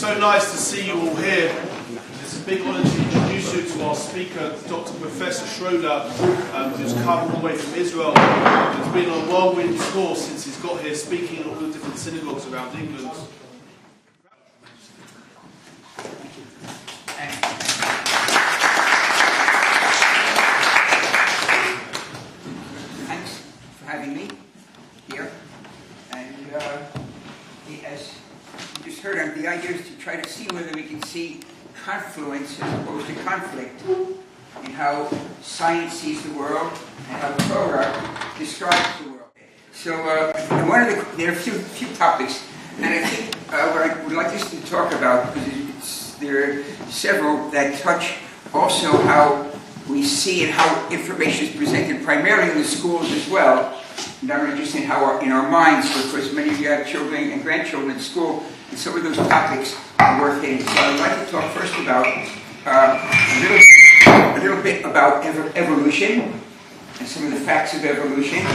so nice to see you all here. It's a big honour to introduce you to our speaker, Dr. Professor Schroeder, who's come all the way from Israel. He's been on a whirlwind tour since he's got here, speaking in all the different synagogues around England. Thanks for having me here. And as you just heard, the idea is to try to see whether we can see confluence as opposed to conflict in how science sees the world and how Torah describes the world. So there are a few topics, and I think what I would like us to talk about, because there are several that touch also how we see and how information is presented primarily in the schools as well, not only just in our minds, but of course many of you have children and grandchildren in school, and some of those topics are worth hitting. So I'd like to talk first about a little bit about evolution and some of the facts of evolution,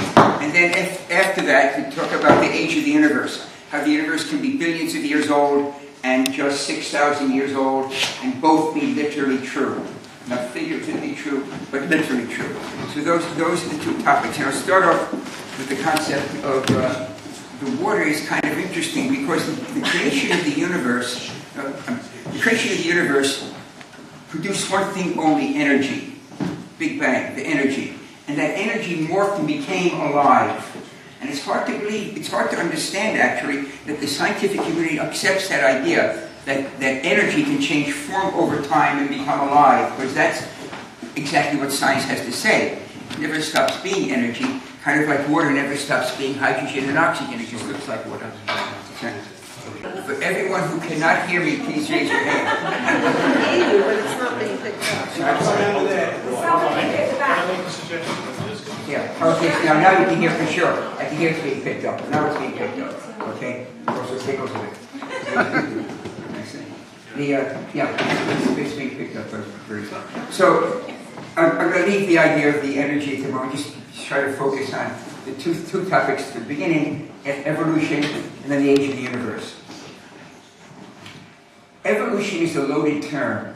and then after that to talk about the age of the universe, how the universe can be billions of years old and just 6,000 years old, and both be literally true. Not figuratively true, but literally true. So those are the two topics. And I'll start off with the concept of the water is kind of interesting because the creation of the universe, produced one thing only: energy. Big Bang, the energy. And that energy morphed and became alive. And it's hard to believe, it's hard to understand actually, that the scientific community accepts that idea that energy can change form over time and become alive, because that's exactly what science has to say. It never stops being energy, kind of like water never stops being hydrogen and oxygen, it just looks like water. For everyone who cannot hear me, please raise your hand. I can hear you, but it's not being picked up. Yeah, okay, now you can hear for sure. I can hear it's being picked up. Now it's being picked up. Okay? Also tickles with it. It's being picked up very well. So, I'm going to leave the idea of the energy at the moment, just try to focus on the two topics at the beginning: evolution and then the age of the universe. Evolution is a loaded term.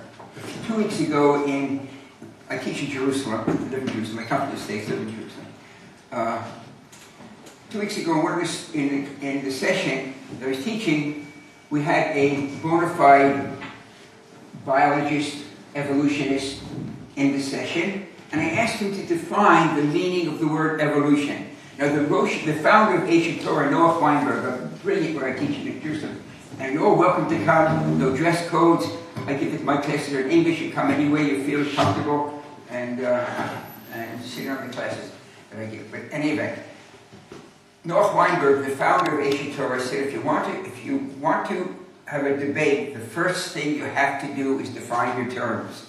2 weeks ago I teach in Jerusalem, I live in Jerusalem, I come to the States, live in Jerusalem. 2 weeks ago, in the session that I was teaching, we had a bona fide biologist, evolutionist in the session, and I asked him to define the meaning of the word evolution. Now, the founder of Sience Torah, Noah Weinberg, a brilliant where I teach in Jerusalem, and you're all welcome to come, no dress codes. I give it, my classes are in English, you come any way you feel comfortable, and sit on the classes that I give. But in any event, Noah Weinberg, the founder of Sience Torah, said if you want to have a debate, the first thing you have to do is define your terms.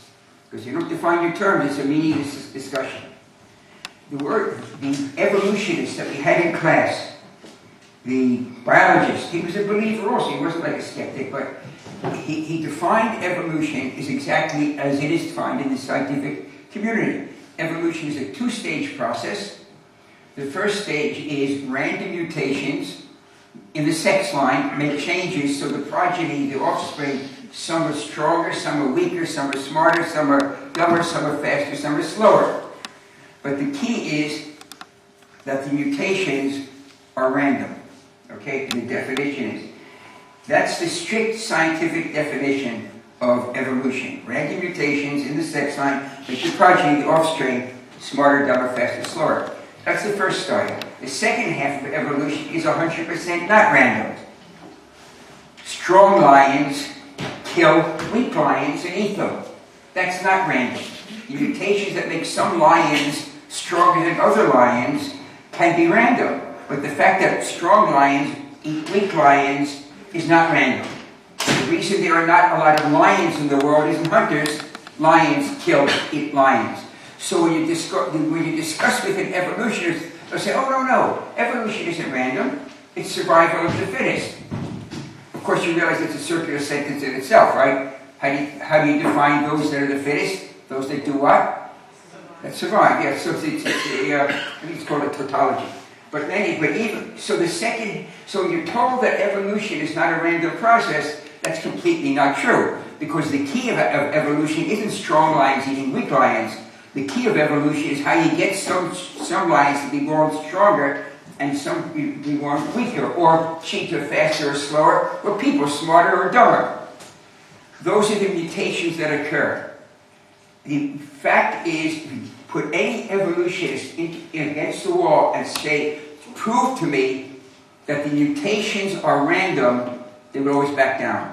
Because if you don't define your terms, it's a meaningless discussion. The evolutionist that we had in class, the biologist, he was a believer also, he wasn't like a skeptic, but he defined evolution as exactly as it is defined in the scientific community. Evolution is a two-stage process. The first stage is random mutations in the sex line make changes so the progeny, the offspring, some are stronger, some are weaker, some are smarter, some are dumber, some are faster, some are slower. But the key is that the mutations are random. Okay, the definition is, that's the strict scientific definition of evolution. Random mutations in the sex line make the progeny, the offspring, smarter, dumber, faster, slower. That's the first style. The second half of evolution is 100% not random. Strong lions kill weak lions and eat them. That's not random. The mutations that make some lions stronger than other lions can be random. But the fact that strong lions eat weak lions is not random. The reason there are not a lot of lions in the world isn't hunters. Lions eat lions. So when you discuss with an evolutionist, they'll say, oh, no, evolution isn't random. It's survival of the fittest. Of course, you realize it's a circular sentence in itself, right? How do you define those that are the fittest? Those that do what? That survive. Yeah, so I think it's called a tautology. But so you're told that evolution is not a random process. That's completely not true, because the key of evolution isn't strong lions eating weak lions. The key of evolution is how you get some lions to be born stronger and some be born weaker, or cheaper, faster, or slower, or people smarter or dumber. Those are the mutations that occur. The fact is, if you put any evolutionist against the wall and say, prove to me that the mutations are random, they would always back down.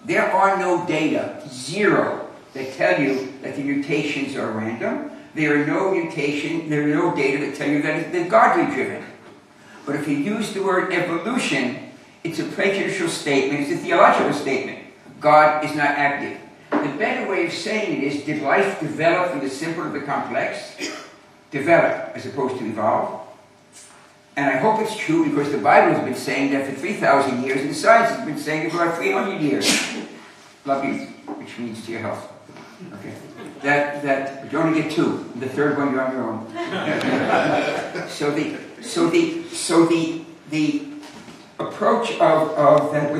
There are no data, zero, that tell you that the mutations are random. There are no data that tell you that they're godly driven. But if you use the word evolution, it's a prejudicial statement, it's a theological statement. God is not active. The better way of saying it is, did life develop from the simple to the complex? Develop, as opposed to evolve. And I hope it's true, because the Bible has been saying that for 3,000 years, and science has been saying it for about 300 years. Love you, which means to your health. Okay. That you only get two. The third one you're on your own. So the approach of that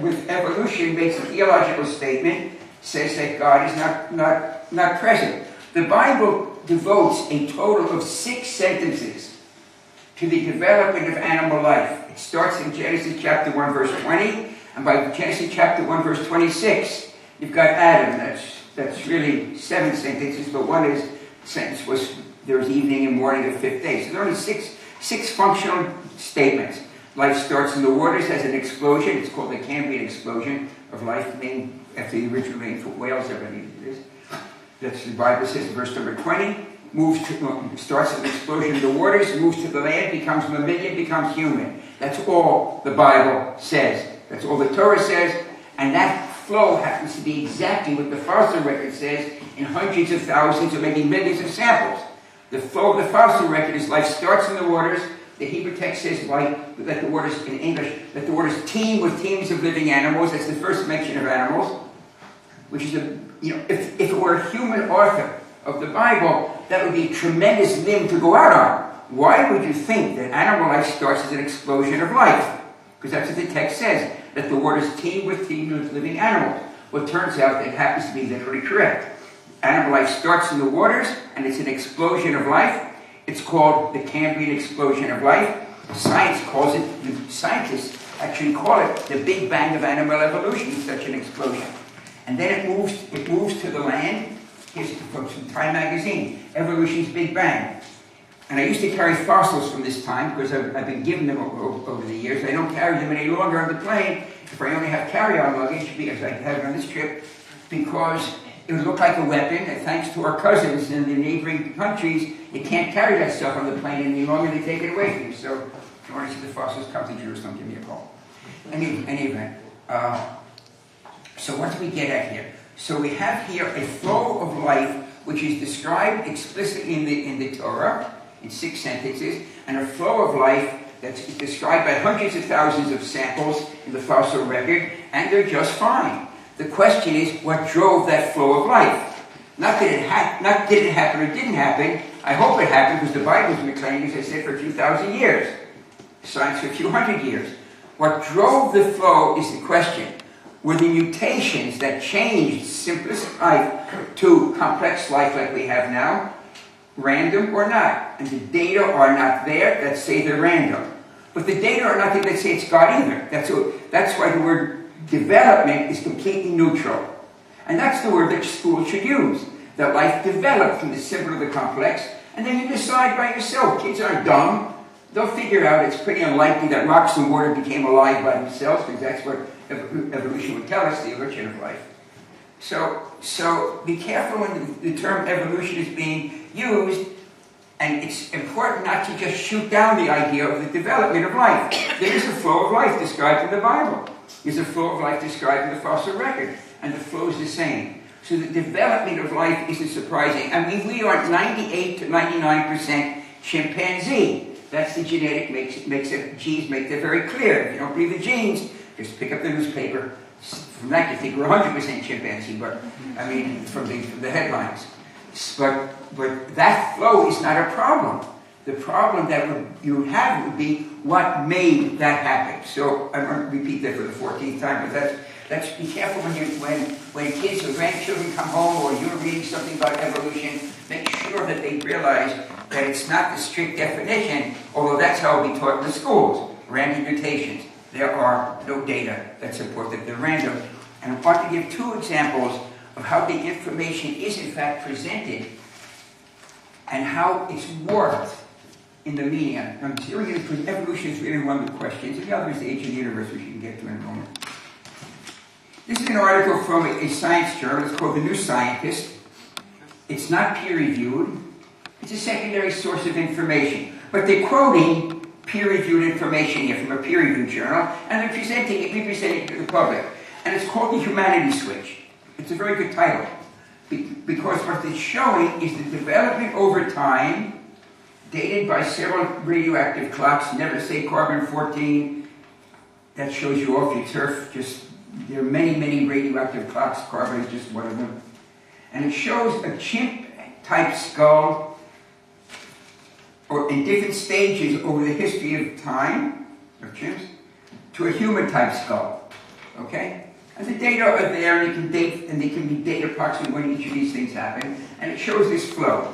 with evolution makes a theological statement, says that God is not present. The Bible devotes a total of 6 sentences to the development of animal life. It starts in Genesis chapter 1 verse 20, and by Genesis chapter 1 verse 26, you've got Adam. That's really 7 sentences, but one sentence was there was evening and morning the 5th day. So there are only six functional statements. Life starts in the waters as an explosion. It's called the Cambrian explosion of life, named after the original name for whales. I believe it is. That's the Bible says in verse number 20. Starts as an explosion in the waters, moves to the land, becomes mammalian, becomes human. That's all the Bible says. That's all the Torah says, and that flow happens to be exactly what the fossil record says in hundreds of thousands or maybe millions of samples. The flow of the fossil record is life starts in the waters. The Hebrew text says let the waters, in English, let the waters teem with teams of living animals. That's the first mention of animals, which is if it were a human author of the Bible, that would be a tremendous limb to go out on. Why would you think that animal life starts as an explosion of life? Because that's what the text says, that the waters teem with teams of living animals. Well, it turns out that it happens to be literally correct. Animal life starts in the waters, and it's an explosion of life. It's called the Cambrian explosion of life. Science calls it, the scientists actually call it the Big Bang of animal evolution, such an explosion. And then it moves to the land. Here's from Time magazine, Evolution's Big Bang. And I used to carry fossils from this time because I've been given them over the years. I don't carry them any longer on the plane if I only have carry-on luggage, because I have it on this trip, because it would look like a weapon, and thanks to our cousins in the neighboring countries, you can't carry that stuff on the plane any longer, they take it away from you. So if you want to see the fossils, come to Jerusalem, give me a call. Any event. So what do we get at here? So we have here a flow of life which is described explicitly in the Torah, in 6 sentences, and a flow of life that's described by hundreds of thousands of samples in the fossil record, and they're just fine. The question is, what drove that flow of life? Not did it happen or didn't happen. I hope it happened, because the Bible's been claiming, as I said, for a few thousand years. Science for a few hundred years. What drove the flow is the question. Were the mutations that changed simplistic life to complex life like we have now random or not? And the data are not there that say they're random. But the data are not there that say it's God either. That's why the word development is completely neutral. And that's the word that schools should use. That life developed from the simple to the complex, and then you decide by yourself. Kids aren't dumb. They'll figure out it's pretty unlikely that rocks and water became alive by themselves, because that's what evolution would tell us, the origin of life. So be careful when the term evolution is being used, and it's important not to just shoot down the idea of the development of life. There is a flow of life described in the Bible. There's a flow of life described in the fossil record, and the flow is the same. So the development of life isn't surprising. I mean, we are 98 to 99% chimpanzee. That's the genetic makes it. Genes make that very clear. If you don't believe the genes, just pick up the newspaper. From that, you think we're 100% chimpanzee, but I mean, from the headlines. But that flow is not a problem. The problem that you would have would be what made that happen. So I won't repeat that for the 14th time, but Let's be careful when kids or grandchildren come home or you're reading something about evolution, make sure that they realize that it's not the strict definition, although that's how it'll be taught in the schools. Random mutations. There are no data that support that they're random. And I want to give two examples of how the information is in fact presented and how it's warped in the media. I'm serious because evolution is really one of the questions. And the other is the age of the universe, which you can get to in a moment. This is an article from a science journal. It's called The New Scientist. It's not peer-reviewed. It's a secondary source of information. But they're quoting peer-reviewed information here from a peer-reviewed journal, and they're presenting it to the public. And it's called The Humanity Switch. It's a very good title. Because what it's showing is the development over time, dated by several radioactive clocks. Never say carbon-14. That shows you off your turf. There are many, many radioactive clocks. Carbon is just one of them. And it shows a chimp-type skull or in different stages over the history of time, of chimps, to a human-type skull. Okay? And the data are there, and you can date, and they can be date approximately when each of these things happen, and it shows this flow.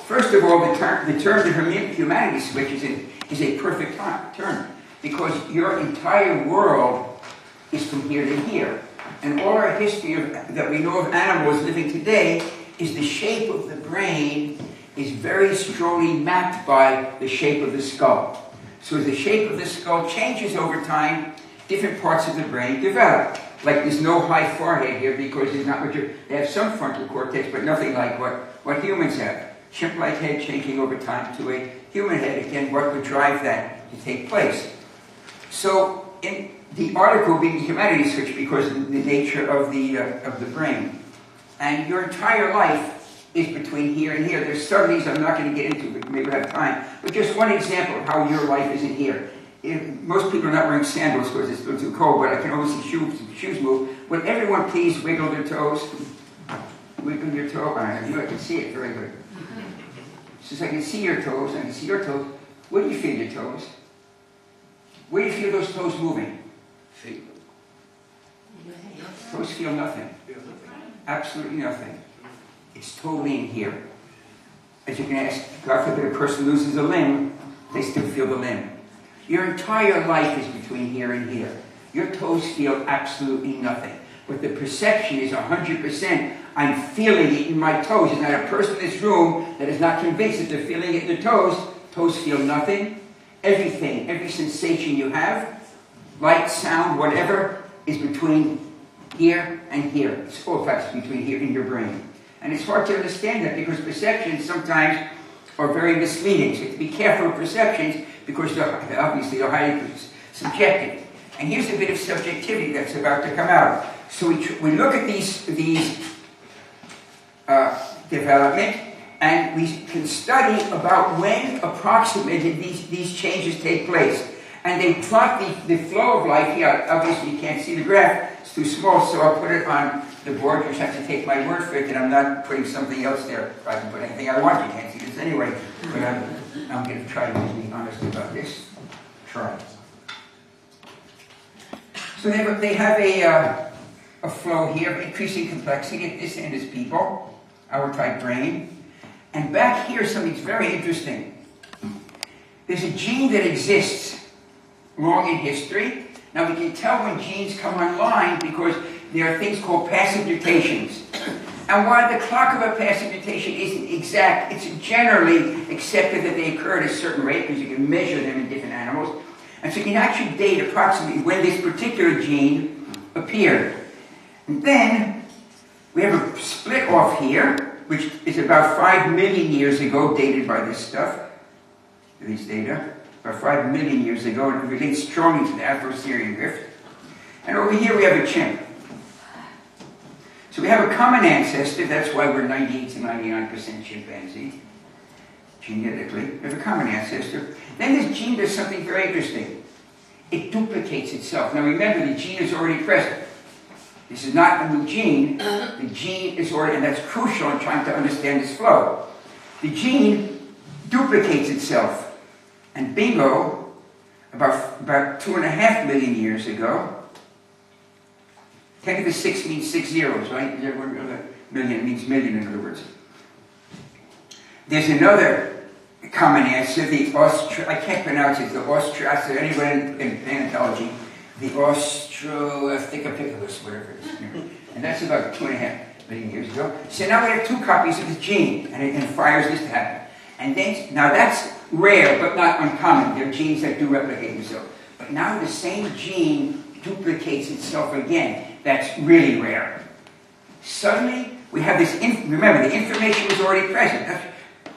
First of all, the term the humanity switch is a perfect term, because your entire world is from here to here. And all our history that we know of animals living today is the shape of the brain is very strongly mapped by the shape of the skull. So as the shape of the skull changes over time, different parts of the brain develop. Like there's no high forehead here because there's not much. They have some frontal cortex, but nothing like what humans have. Chimp-like head changing over time to a human head. Again, what would drive that to take place? So in the article being Humanity Switch because of the nature of the brain, and your entire life is between here and here. There's studies I'm not going to get into, but maybe we'll have time. But just one example of how your life is in here. Most people are not wearing sandals because it's still too cold, but I can always see shoes move. Would everyone please wiggle their toes? Wiggle your toe. I can see it very good. Since I can see your toes, I can see your toes. Where do you feel your toes? Where do you feel those toes moving? Feet. Toes feel nothing. Absolutely nothing. It's totally in here. As you can ask, God forbid a person loses a limb, they still feel the limb. Your entire life is between here and here. Your toes feel absolutely nothing. But the perception is 100%. I'm feeling it in my toes. There's not a person in this room that is not convinced that they're feeling it in the toes. Toes feel nothing. Everything, every sensation you have, light, sound, whatever, is between here and here. It's all facts between here and your brain. And it's hard to understand that because perceptions sometimes are very misleading. So you have to be careful of perceptions because they're obviously highly subjective. And here's a bit of subjectivity that's about to come out. So we look at these development, and we can study about when approximately these changes take place. And they plot the flow of life here. Obviously you can't see the graph, it's too small, so I'll put it on the board. You just have to take my word for it that I'm not putting something else there. I can put anything I want, you can't see this anyway. But I'm going to try to be honest about this. Try. So they have a flow here of increasing complexity. At this end is people, our type brain. And back here something's very interesting. There's a gene that exists long in history. Now we can tell when genes come online because there are things called passive mutations. And while the clock of a passive mutation isn't exact, it's generally accepted that they occur at a certain rate because you can measure them in different animals. And so you can actually date approximately when this particular gene appeared. And then we have a split off here, which is about 5 million years ago, dated by this stuff, these data, about 5 million years ago, and it relates strongly to the Afro-Syrian rift. And over here we have a chimp. So we have a common ancestor, that's why we're 98 to 99% chimpanzee, genetically. We have a common ancestor. Then this gene does something very interesting. It duplicates itself. Now remember, the gene is already present. This is not a new gene. The gene is already, and that's crucial in trying to understand this flow. The gene duplicates itself. And bingo, about 2.5 million years ago, 10 to the 6 means 6 zeros, right? Million means million, in other words. There's another common answer, I can't pronounce it, anyone in paleontology, the Australopithecus, whatever it is. And that's about 2.5 million years ago. So now we have 2 copies of the gene, and it fires this to happen. And then, now that's rare, but not uncommon. There are genes that do replicate themselves. But now the same gene duplicates itself again. That's really rare. Suddenly, we have this, remember, the information was already present.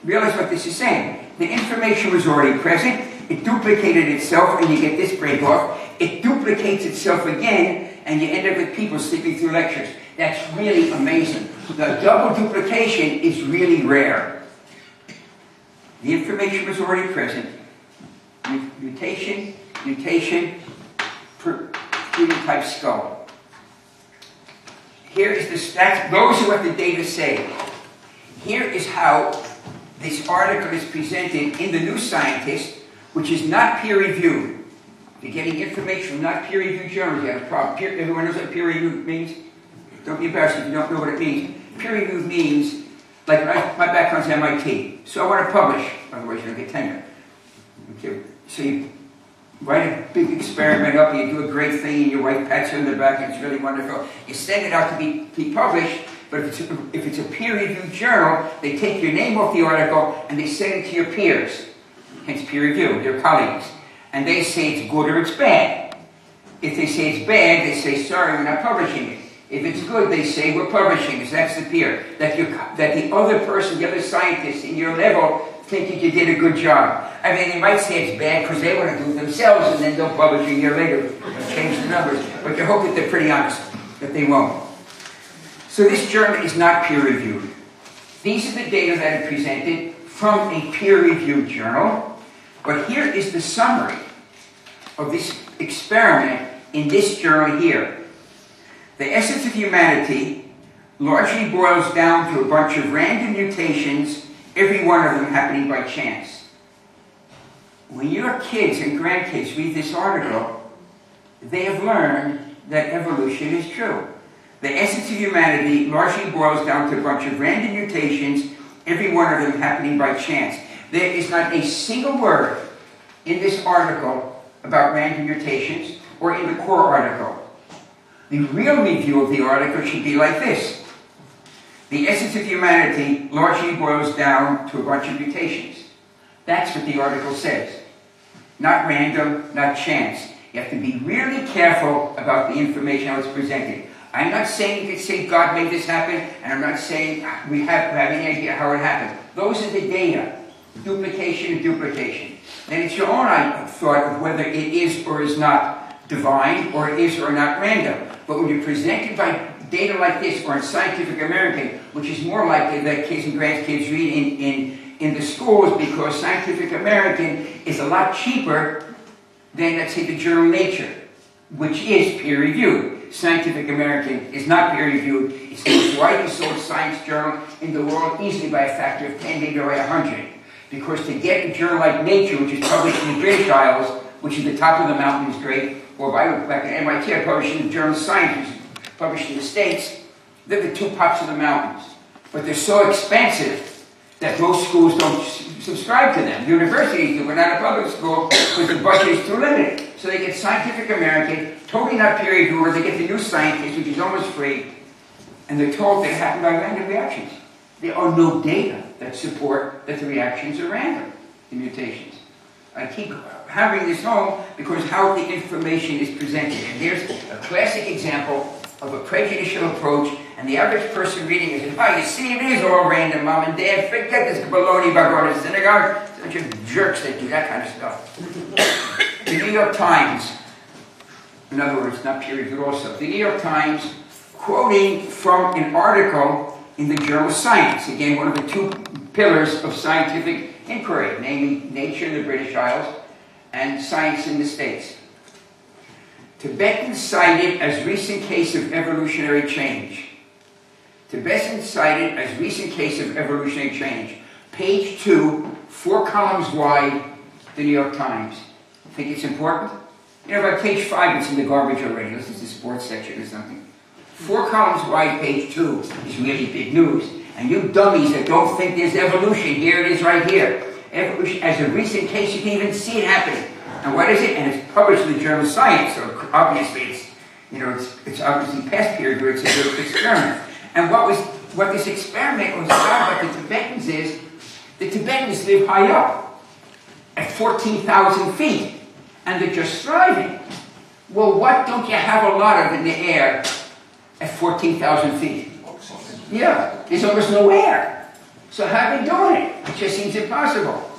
Realize what this is saying. The information was already present, it duplicated itself, and you get this break off. It duplicates itself again, and you end up with people sleeping through lectures. That's really amazing. The double duplication is really rare. The information was already present. Mutation, phenotype skull. Here is the stats. Those are what the data say. Here is how this article is presented in the New Scientist, which is not peer-reviewed. If you're getting information from not peer-reviewed journals, you have a problem. Everyone knows what peer-reviewed means? Don't be embarrassed if you don't know what it means. Peer-reviewed means, like my background's MIT, so I want to publish, otherwise you don't get tenure. Okay. So you write a big experiment up, you do a great thing, and your wife pats you on the back, and it's really wonderful. You send it out to be published, but if it's a peer-reviewed journal, they take your name off the article and they send it to your peers, hence peer-reviewed, your colleagues, and they say it's good or it's bad. If they say it's bad, they say, sorry, we're not publishing it. If it's good, they say, we're publishing it. That's the peer. That the other person, the other scientist in your level, think that you did a good job. I mean, they might say it's bad because they want to do it themselves, and then they'll publish a year later, change the numbers. But you hope that they're pretty honest, that they won't. So this journal is not peer-reviewed. These are the data that are presented from a peer-reviewed journal. But here is the summary of this experiment in this journal here. The essence of humanity largely boils down to a bunch of random mutations, every one of them happening by chance. When your kids and grandkids read this article, they have learned that evolution is true. The essence of humanity largely boils down to a bunch of random mutations, every one of them happening by chance. There is not a single word in this article about random mutations or in the core article. The real review of the article should be like this. The essence of humanity largely boils down to a bunch of mutations. That's what the article says. Not random, not chance. You have to be really careful about the information how it's presented. I'm not saying you could say God made this happen, and I'm not saying we have any idea how it happened. Those are the data. Duplication and duplication. And it's your own thought of whether it is or is not divine, or it is or not random. But when you're presented by data like this, or in Scientific American, which is more likely that kids and grandkids read in the schools, because Scientific American is a lot cheaper than, let's say, the journal Nature, which is peer-reviewed. Scientific American is not peer-reviewed. It's the most widely sold science journal in the world, easily by a factor of 10, maybe by 100. Because to get a journal like Nature, which is published in the British Isles, which is the top of the mountain, is great, or by back at MIT, I published in the journal Science, which is published in the States, they're the two tops of the mountains. But they're so expensive that most schools don't subscribe to them. Universities do, but not a public school, because the budget is too limited. So they get Scientific American, totally not peer-reviewed, or they get the New Scientist, which is almost free, and they're told that it happened by random reactions. There are no data that support that the reactions are random, the mutations. I keep hammering this home because how the information is presented. And there's a classic example of a prejudicial approach, and the average person reading it says, oh, you see, it is all random, Mom and Dad. Forget this baloney about going to synagogue. Such a jerks that do that kind of stuff. The New York Times, in other words, not peer-reviewed also, the New York Times, quoting from an article in the journal Science, again, one of the two pillars of scientific inquiry, namely Nature in the British Isles and Science in the States. Tibetans cited as recent case of evolutionary change. Tibetans cited as recent case of evolutionary change. Page 2, 4 columns wide, the New York Times. Think it's important? You know, by page 5, it's in the garbage already. This is the sports section or something. 4 columns wide, page 2 is really big news. And you dummies that don't think there's evolution, here it is right here. Evolution, as a recent case, you can even see it happening. And what is it? And it's published in the journal Science, so obviously it's obviously past period where it's a good experiment. And what this experiment was about the Tibetans is, the Tibetans live high up, at 14,000 feet, and they're just thriving. Well, what don't you have a lot of in the air at 14,000 feet? Yeah, there's almost no air. So how are they doing it? It just seems impossible.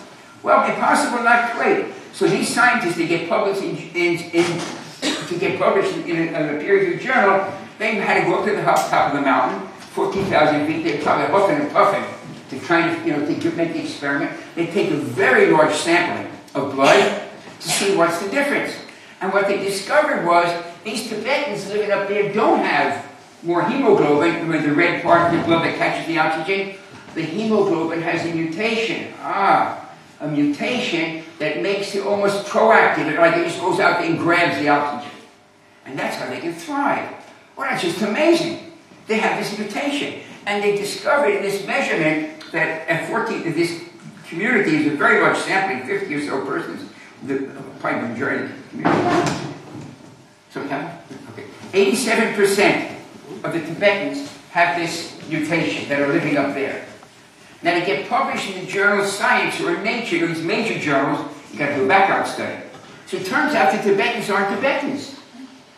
Well, impossible, not great. So these scientists, they get published in a peer-reviewed journal. They had to go up to the top of the mountain, 14,000 feet. They're probably huffing and puffing to try to make the experiment. They take a very large sampling of blood to see what's the difference. And what they discovered was these Tibetans living up there don't have more hemoglobin, with the red part of the blood that catches the oxygen. The hemoglobin has a mutation. A mutation that makes it almost proactive. Like it just goes out there and grabs the oxygen. And that's how they can thrive. Well, that's just amazing. They have this mutation. And they discovered in this measurement that at 14, this community is a very large sampling, 50 or so persons, probably the majority of the community. So, okay. 87% of the Tibetans have this mutation that are living up there. Now, to get published in the journal Science or Nature, these major journals, you got to do a background study. So it turns out the Tibetans aren't Tibetans.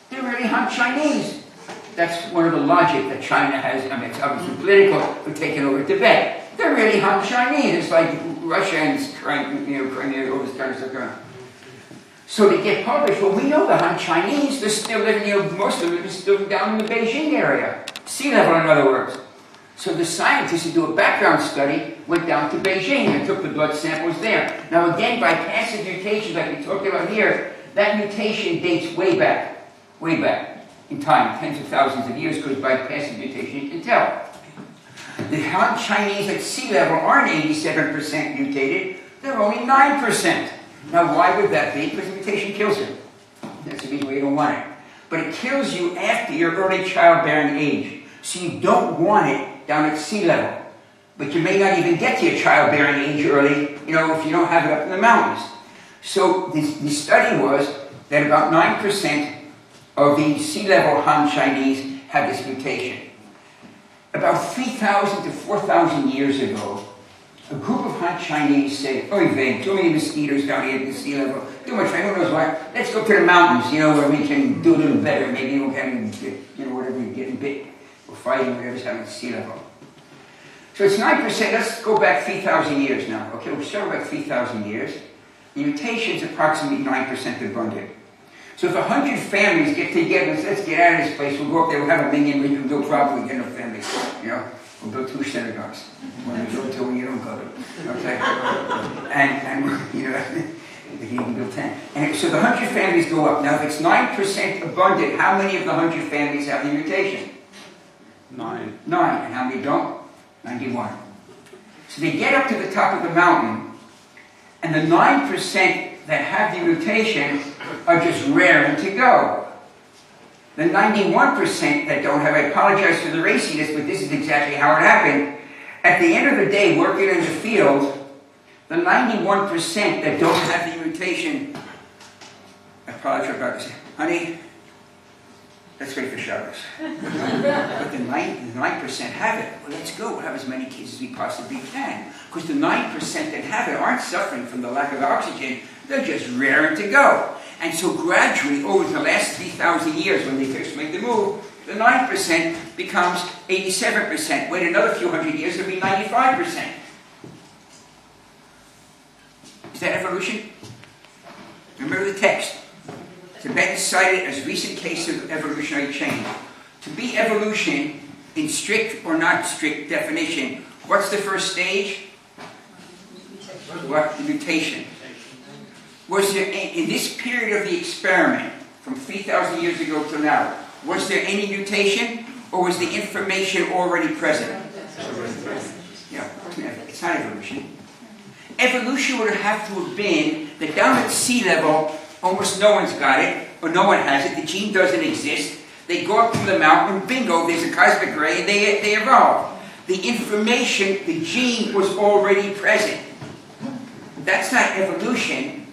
They're really Han Chinese. That's one of the logic that China has. I mean, it's obviously political for taking over Tibet. They're really Han Chinese. It's like Russia and Crimea, all this kind of stuff going on. So to get published, well, we know the Han Chinese. They're still living, most of them are still down in the Beijing area. Sea level, in other words. So the scientists who do a background study went down to Beijing and took the blood samples there. Now again, by passive mutations like we talked about here, that mutation dates way back in time, tens of thousands of years, because by passive mutation you can tell. The Han Chinese at sea level aren't 87% mutated, they're only 9%. Now why would that be? Because the mutation kills you. That's the reason why you don't want it. But it kills you after your early childbearing age. So you don't want it down at sea level. But you may not even get to your childbearing age early, if you don't have it up in the mountains. So the study was that about 9% of the sea level Han Chinese had this mutation. About 3,000 to 4,000 years ago, a group of Han Chinese said, "Oy vey, too many mosquitoes down here at the sea level. Too much rain, who knows why? Let's go to the mountains, where we can do a little better. Maybe we can get, whatever you're getting bit or fighting, whatever's happening at sea level." So it's 9%. Let's go back 3,000 years now. Okay, we'll start about 3,000 years. The mutation is approximately 9% abundant. So if 100 families get together and say, "Let's get out of this place, we'll go up there, we'll have a million, we can build probably get enough families. We'll build 2 synagogues. One you go to and you don't go to. Okay? And you can build 10. And so the 100 families go up. Now if it's 9% abundant, how many of the 100 families have the mutation? 9. 9. And how many don't? 91. So they get up to the top of the mountain, and the 9% that have the mutation are just raring to go. The 91% that don't have, I apologize for the raciness, but this is exactly how it happened. At the end of the day, working in the field, the 91% that don't have the mutation, I apologize about this. Honey, let's wait for Shabbos. But the 9% have it. Well, let's go. We'll have as many kids as we possibly can. Because the 9% that have it aren't suffering from the lack of oxygen. They're just raring to go. And so gradually, over the last 3,000 years, when they first make the move, the 9% becomes 87%. Wait another few hundred years, it'll be 95%. Is that evolution? Remember the text. Tibetans cited as recent case of evolutionary change. To be evolution, in strict or not strict definition, what's the first stage? What? The mutation. Was there, in this period of the experiment, from 3,000 years ago to now, was there any mutation, or was the information already present? Yeah, it's not evolution. Evolution would have to have been that down at sea level, almost no one's got it, or no one has it, the gene doesn't exist, They go up to the mountain, bingo, there's a cosmic ray, and they evolve. The information, the gene was already present. That's not evolution.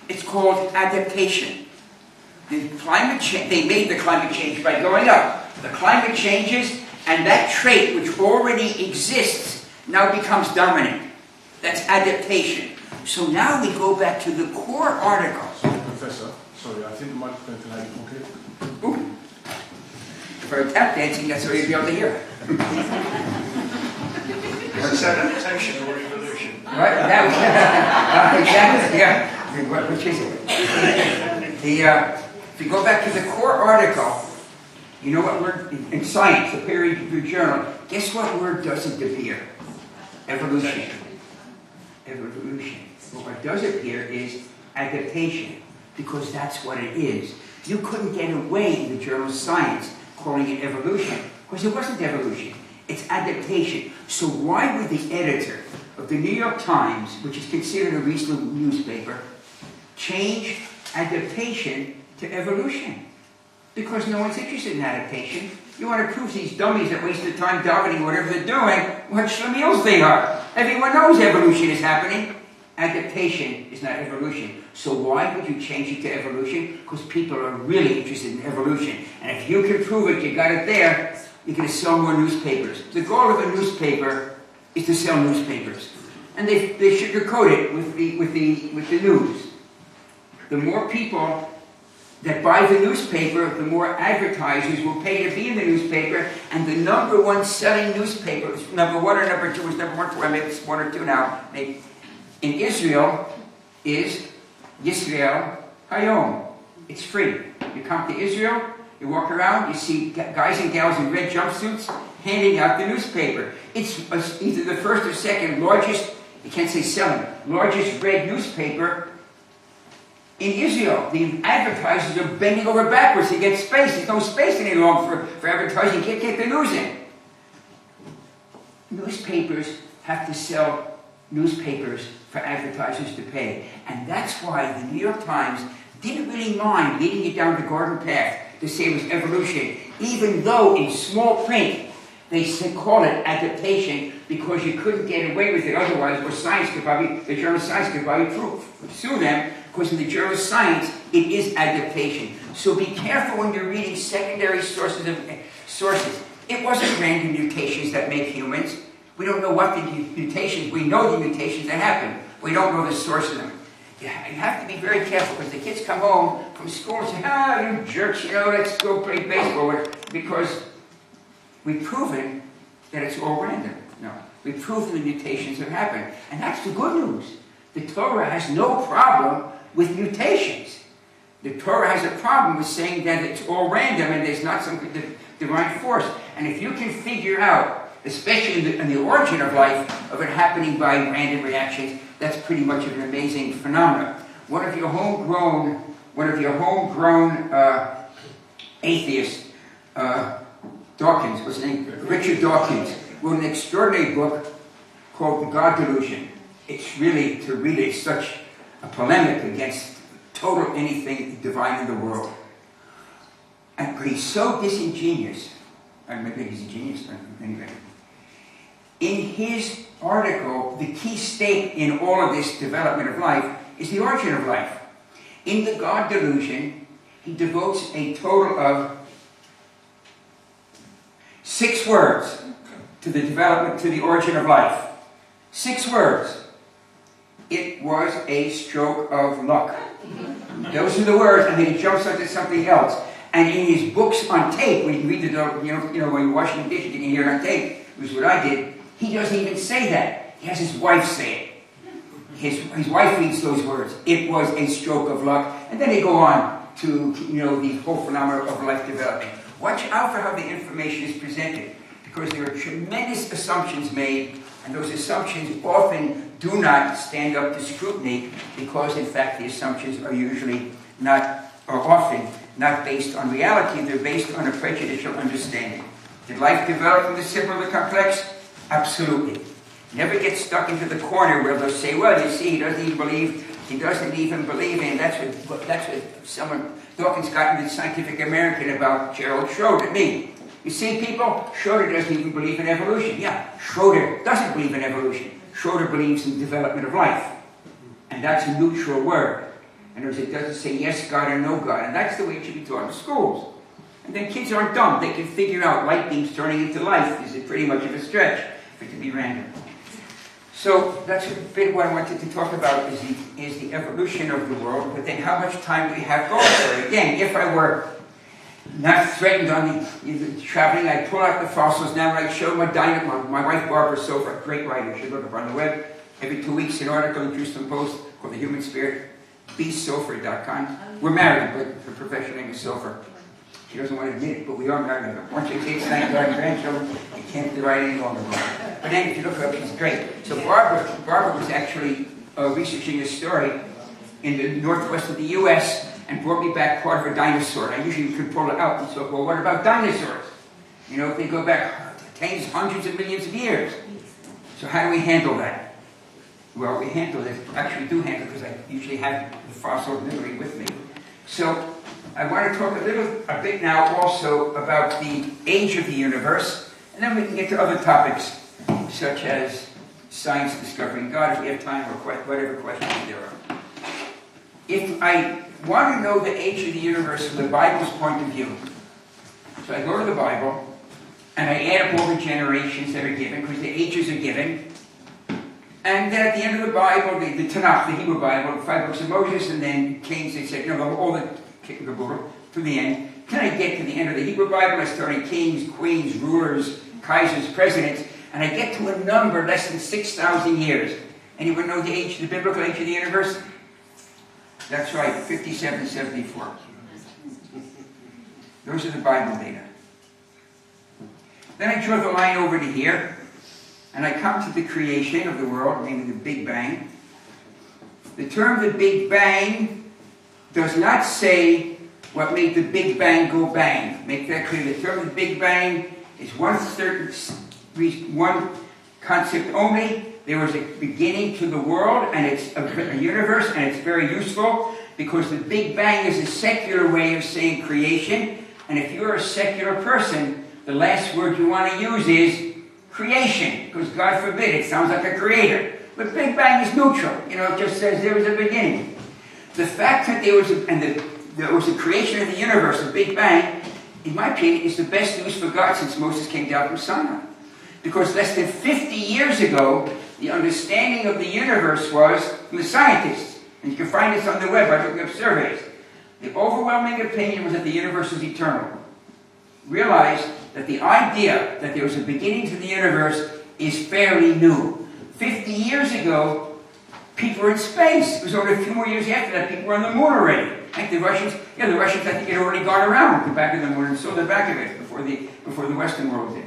It's called adaptation. The climate they made the climate change by going up. The climate changes, and that trait which already exists now becomes dominant. That's adaptation. So now we go back to the core article. Professor, sorry, I think the microphone can have you. Okay. Ooh. For a tap dancing, that's what you'll be able to hear. Is it adaptation or evolution? Right? Exactly. Yeah. Which is it? If you go back to the core article, you know what word in Science, the peer-reviewed journal? Guess what word doesn't appear? Evolution. Evolution. But what does appear is adaptation, because that's what it is. You couldn't get away in the journal Science calling it evolution, because it wasn't evolution. It's adaptation. So why would the editor of the New York Times, which is considered a reasonable newspaper, change adaptation to evolution? Because no one's interested in adaptation. You want to prove these dummies that waste their time davening whatever they're doing, what schlemiels they are. Everyone knows evolution is happening. Adaptation is not evolution. So why would you change it to evolution? Because people are really interested in evolution. And if you can prove it, you got it there, you're going to sell more newspapers. The goal of a newspaper is to sell newspapers. And they sugarcoat it with the news. The more people that buy the newspaper, the more advertisers will pay to be in the newspaper, and the number one selling newspaper, number one or number two, is number one, I maybe it's one or two now, in Israel is Yisrael Hayom. It's free. You come to Israel, you walk around, you see guys and gals in red jumpsuits handing out the newspaper. It's either the first or second largest, you can't say selling, largest red newspaper in Israel. The advertisers are bending over backwards to get space. There's no space any longer for advertising. You can't get the news in. Newspapers have to sell newspapers for advertisers to pay. And that's why the New York Times didn't really mind leading you down the garden path to say it was evolution, even though in small print they call it adaptation, because you couldn't get away with it otherwise, or Science could probably, the journal Science could probably sue them, because in the journal Science it is adaptation. So be careful when you're reading secondary sources. It wasn't random mutations that make humans. We don't know what the mutations, we know the mutations that happen. We don't know the source of them. You have to be very careful, because the kids come home from school and say, you jerks, let's go play baseball, because we've proven that it's all random. No, we've proven the mutations have happened. And that's the good news. The Torah has no problem with mutations. The Torah has a problem with saying that it's all random and there's not some divine force. And if you can figure out, especially in the origin of life, of it happening by random reactions, that's pretty much an amazing phenomenon. One of your homegrown atheists, Dawkins, what's his name? Richard Dawkins, wrote an extraordinary book called The God Delusion. It's really, to read it, such a polemic against total anything divine in the world. And he's so disingenuous, and maybe he's a genius, anyway. In his article, the key stake in all of this development of life is the origin of life. In The God Delusion, he devotes a total of 6 words to the development, to the origin of life. 6 words. It was a stroke of luck. Those are the words, and then he jumps onto something else. And in his books on tape, when you read when you're washing the dishes, you can hear it on tape, which is what I did, he doesn't even say that. He has his wife say it. His wife reads those words. It was a stroke of luck. And then they go on to, the whole phenomenon of life developing. Watch out for how the information is presented, because there are tremendous assumptions made, and those assumptions often do not stand up to scrutiny, because in fact the assumptions are usually often not based on reality. They're based on a prejudicial understanding. Did life develop from the simple to the complex? Absolutely. Never get stuck into the corner where they'll say, well, you see, he doesn't even believe in, that's what Dawkins got into Scientific American about Gerald Schroeder, me. You see, people, Schroeder doesn't even believe in evolution. Yeah, Schroeder doesn't believe in evolution. Schroeder believes in development of life. And that's a neutral word. In other words, it doesn't say yes God or no God. And that's the way it should be taught in schools. And then kids aren't dumb. They can figure out light beams turning into life is pretty much of a stretch for it to be random. So that's a bit what I wanted to talk about is the evolution of the world, but then how much time do we have going for it? Again, if I were not threatened on the traveling, I'd pull out the fossils now and I'd show my dynamite. My wife Barbara Sofer, great writer, you should look up on the web. Every 2 weeks an article in the Jerusalem Post called The Human Spirit, bsofer.com. We're married, but her professional name is Sofer. She doesn't want to admit it, but we are married. Once you kids, thank God, grandchildren, you can't do right any longer. But then if you look her up, she's great. So Barbara was actually researching a story in the northwest of the U.S. and brought me back part of a dinosaur. I usually could pull it out and so, well, what about dinosaurs? You know, they go back tens, hundreds of millions of years. So how do we handle that? Well, we handle it, actually do handle it, because I usually have the fossil memory with me. So I want to talk a bit now also about the age of the universe, and then we can get to other topics, such as science discovering God, if we have time, or whatever questions there are. If I want to know the age of the universe from the Bible's point of view, so I go to the Bible, and I add up all the generations that are given, because the ages are given, and then at the end of the Bible, the Tanakh, the Hebrew Bible, 5 books of Moses, and then Kings, they said, all the to the end. Can I get to the end of the Hebrew Bible? I started kings, queens, rulers, kaisers, presidents, and I get to a number less than 6,000 years. Anyone know the age, the biblical age of the universe? That's right, 5774. Those are the Bible data. Then I draw the line over to here, and I come to the creation of the world, namely the Big Bang. The term the Big Bang does not say what made the Big Bang go bang. Make that clear. The term the Big Bang is one concept only. There was a beginning to the world, and it's a universe, and it's very useful because the Big Bang is a secular way of saying creation. And if you're a secular person, the last word you want to use is creation, because God forbid, it sounds like a creator. But Big Bang is neutral. You know, it just says there was a beginning. The fact that there was a creation of the universe, a Big Bang, in my opinion, is the best news for God since Moses came down from Sinai. Because less than 50 years ago, the understanding of the universe was from the scientists. And you can find this on the web by looking up surveys. The overwhelming opinion was that the universe was eternal. Realize that the idea that there was a beginning to the universe is fairly new. 50 years ago, people were in space. It was only a few more years after that, people were on the moon already. Like the Russians, I think, had already gone around to the back of the moon and saw the back of it before the Western world did.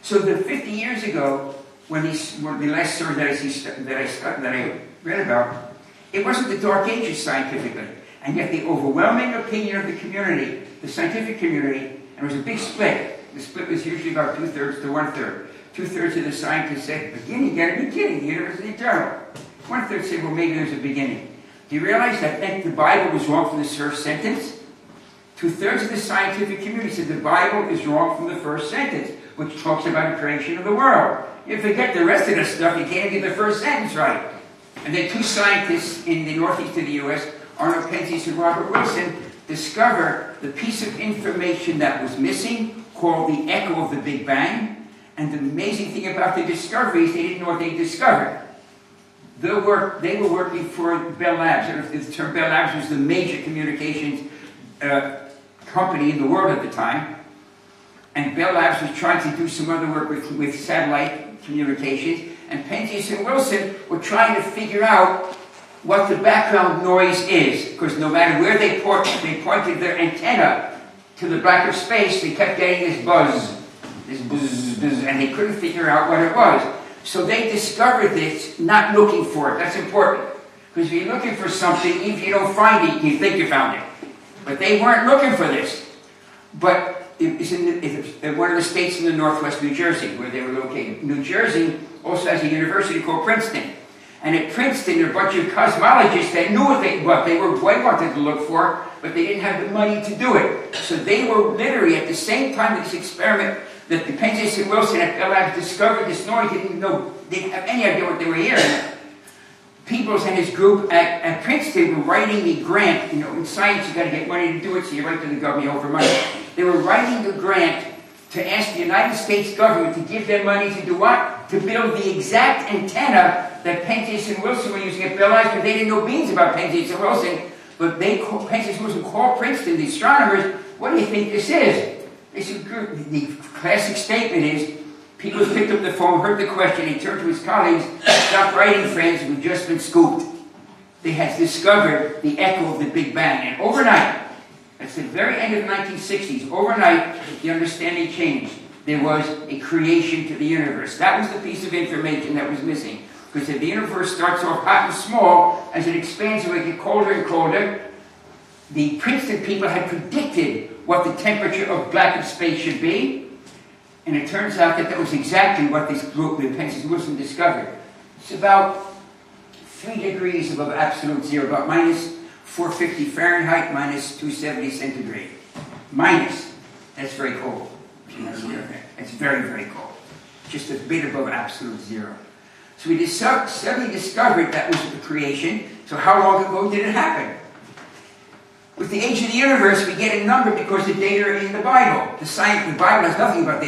So the 50 years ago, when the last survey that I read about, it wasn't the Dark Ages scientifically, and yet the overwhelming opinion of the community, the scientific community, and there was a big split. The split was usually about 2/3 to 1/3. 2/3 of the scientists said, beginning, get a beginning, the universe is eternal. 1/3 said, well, maybe there's a beginning. Do you realize that the Bible was wrong from the first sentence? 2/3 of the scientific community said the Bible is wrong from the first sentence, which talks about the creation of the world. You forget the rest of the stuff, you can't get the first sentence right. And then 2 scientists in the northeast of the U.S., Arnold Penzias and Robert Wilson, discovered the piece of information that was missing, called the echo of the Big Bang. And the amazing thing about the discoveries, they didn't know what they discovered. They were working for Bell Labs. And the term Bell Labs was the major communications company in the world at the time. And Bell Labs was trying to do some other work with satellite communications. And Penzias and Wilson were trying to figure out what the background noise is. Because no matter where they pointed their antenna to the back of space, they kept getting this buzz. This buzz, buzz, and they couldn't figure out what it was. So they discovered this, not looking for it. That's important. Because if you're looking for something, even if you don't find it, you think you found it. But they weren't looking for this. But it's in one of the states in the northwest, New Jersey, where they were located. New Jersey also has a university called Princeton. And at Princeton, there were a bunch of cosmologists that knew what they wanted to look for, but they didn't have the money to do it. So they were literally, at the same time this experiment, that the Penzias and Wilson at Bell Labs discovered this noise, they didn't have any idea what they were hearing. Peebles and his group at Princeton were writing the grant. You know, in science, you got to get money to do it, so you write to the government over money. They were writing the grant to ask the United States government to give them money to do what? To build the exact antenna that Penzias and Wilson were using at Bell Labs, because they didn't know beans about Penzias and Wilson. But Penzias and Wilson called Princeton, the astronomers, what do you think this is? They said, the classic statement is, people picked up the phone, heard the question, he turned to his colleagues, stopped writing, friends, we've just been scooped. They had discovered the echo of the Big Bang. And overnight, that's the very end of the 1960s, overnight, the understanding changed. There was a creation to the universe. That was the piece of information that was missing. Because if the universe starts off hot and small, as it expands, it will get colder and colder. The Princeton people had predicted what the temperature of black space should be. And it turns out that was exactly what this group, the Penzias and Wilson, discovered. It's about 3 degrees above absolute zero, about minus 450 Fahrenheit, minus 270 centigrade. Minus. That's very cold. It's very, very cold. Just a bit above absolute zero. So we suddenly discovered that was the creation. So how long ago did it happen? With the age of the universe, we get a number because the data are in the Bible. The Bible has nothing about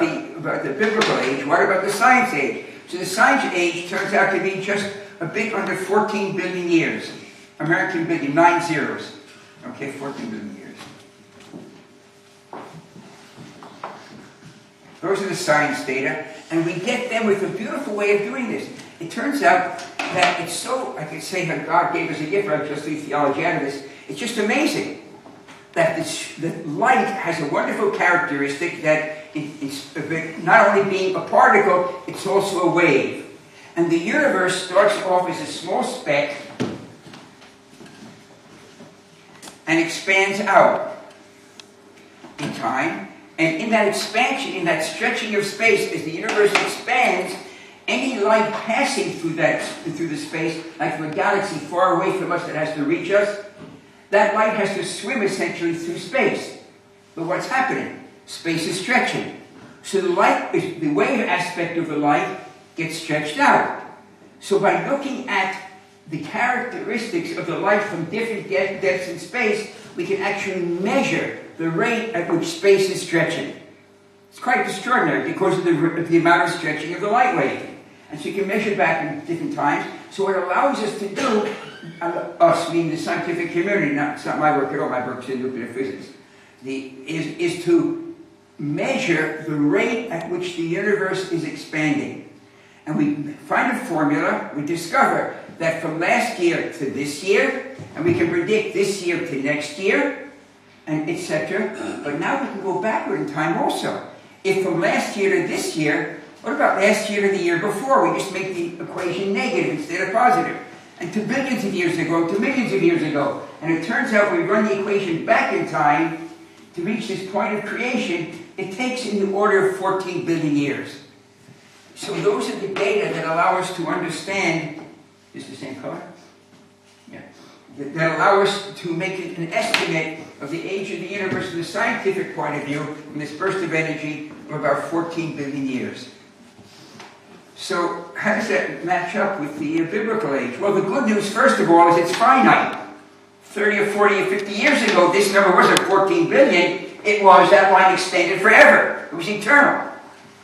the biblical age. What about the science age? So the science age turns out to be just a bit under 14 billion years. American billion, 9 zeros. Okay, 14 billion years. Those are the science data, and we get them with a beautiful way of doing this. It turns out that it's so, I could say how God gave us a gift, I just leave theology out of this. It's just amazing that the light has a wonderful characteristic that it's not only being a particle, it's also a wave. And the universe starts off as a small speck and expands out in time. And in that expansion, in that stretching of space, as the universe expands, any light passing through the space, like from a galaxy far away from us that has to reach us, that light has to swim essentially through space. But what's happening? Space is stretching. So the wave aspect of the light gets stretched out. So by looking at the characteristics of the light from different depths in space, we can actually measure the rate at which space is stretching. It's quite extraordinary because of the amount of stretching of the light wave. And so you can measure back in different times. So what it allows us to do, us being the scientific community, it's not my work at all, my work's in nuclear physics, is to measure the rate at which the universe is expanding. And we find a formula, we discover that from last year to this year, and we can predict this year to next year, and etc. But now we can go backward in time also. If from last year to this year, what about last year to the year before? We just make the equation negative instead of positive. And to billions of years ago, to millions of years ago. And it turns out we run the equation back in time to reach this point of creation, it takes in the order of 14 billion years. So those are the data that allow us to understand, is the same color? Yeah. That allow us to make an estimate of the age of the universe from the scientific point of view, from this burst of energy of about 14 billion years. So how does that match up with the biblical age? Well, the good news, first of all, is it's finite. 30 or 40 or 50 years ago, this number wasn't 14 billion. It was, that line extended forever. It was eternal.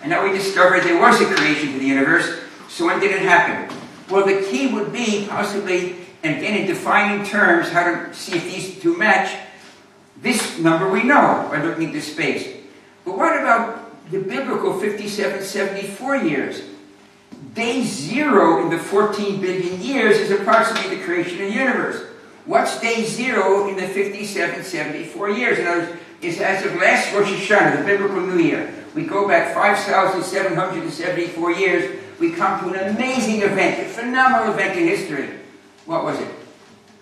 And now we discovered there was a creation to the universe. So when did it happen? Well, the key would be possibly, and again in defining terms, how to see if these two match. This number we know by looking into space. But what about the biblical 5774 years? Day 0 in the 14 billion years is approximately the creation of the universe. What's day 0 in the 5774 years? In other words, is as of last Rosh Hashanah, the biblical New Year. We go back 5,774 years. We come to an amazing event, a phenomenal event in history. What was it?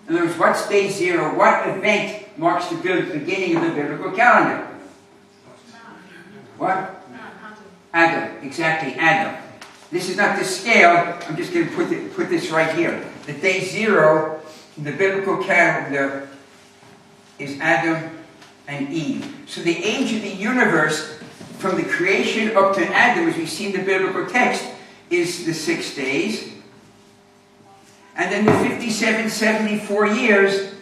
In other words, what's day 0? What event marks the beginning of the biblical calendar? What? Adam. Exactly, Adam. This is not the scale. I'm just going to put this right here. The day 0 in the biblical calendar is Adam and Eve. So the age of the universe from the creation up to Adam, as we see in the biblical text, is the 6 days. And then the 74 years